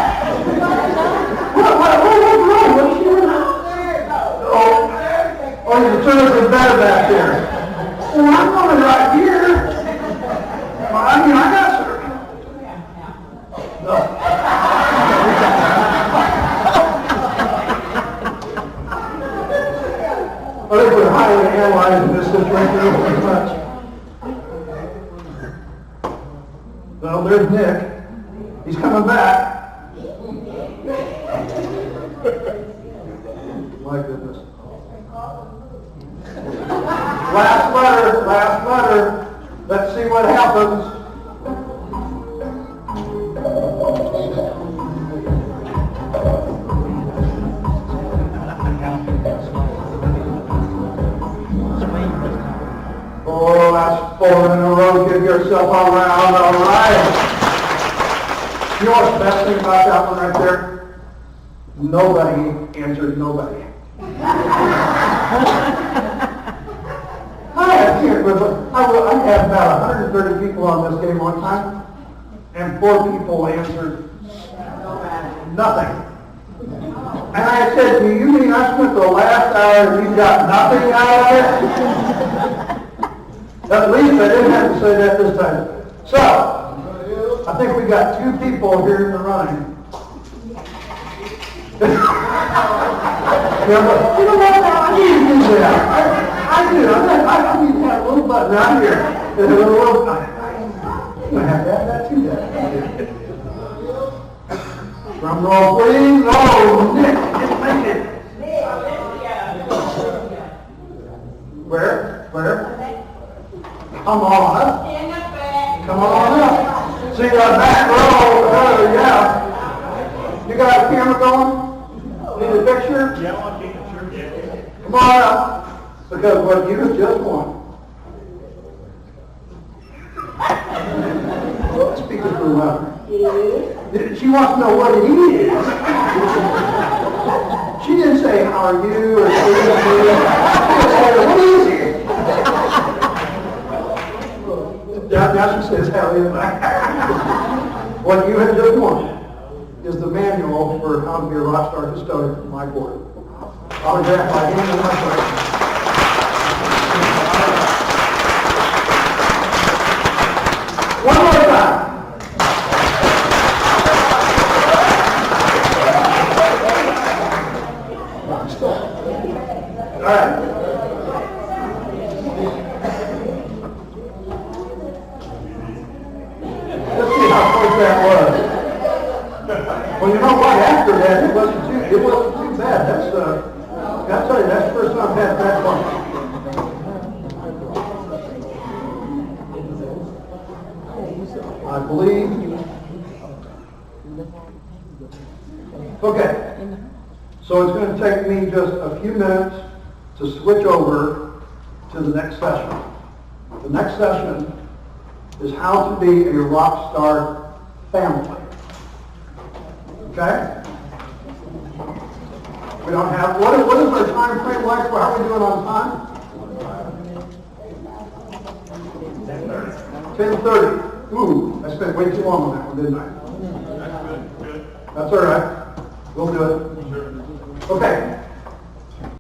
What's wrong? What's she doing? Oh, you turn up the bed back there. Well, I'm going right here. Well, I mean, I got her. No. I think we're highly analyzing this situation pretty much. Well, there's Nick. He's coming back. My goodness. Last letter. Let's see what happens. Oh, that's 4 in a row. Give yourself a round. All right. You know what's the best thing about that one right there? Nobody answered nobody. I can't remember. I had about 130 people on this game one time, and 4 people answered nothing. And I said, do you mean I spent the last hour and you got nothing out of it? At least I didn't have to say that this time. So, I think we got 2 people here in the running. You know what? I need to do that. I do. I need to have a little button out here. I have to have that too. Drum roll, please. Oh, Nick, just make it. Where? Come on up. Come on up. See that back row. Yeah. You got a camera going? Need a picture? Yeah, I want to keep it sure. Yeah. Come on up, because what you have just won. Speaking for louder. She wants to know what it is. She didn't say, how are you, or she said, what is it? Now she says, how is it? What you have just won is the manual for how to be a rock star custodian from my board. Autographed by him and myself. One more time. All right. Let's see how close that was. Well, you know what? After that, it wasn't too bad. I'll tell you, that's the first time I've had that one. I believe. Okay. So it's going to take me just a few minutes to switch over to the next session. The next session is how to be a rock star family. Okay? We don't have, what is our time frame like? How are we doing on time? 10:30. Ooh, I spent way too long on that one, didn't I? That's all right. We'll do it. Okay.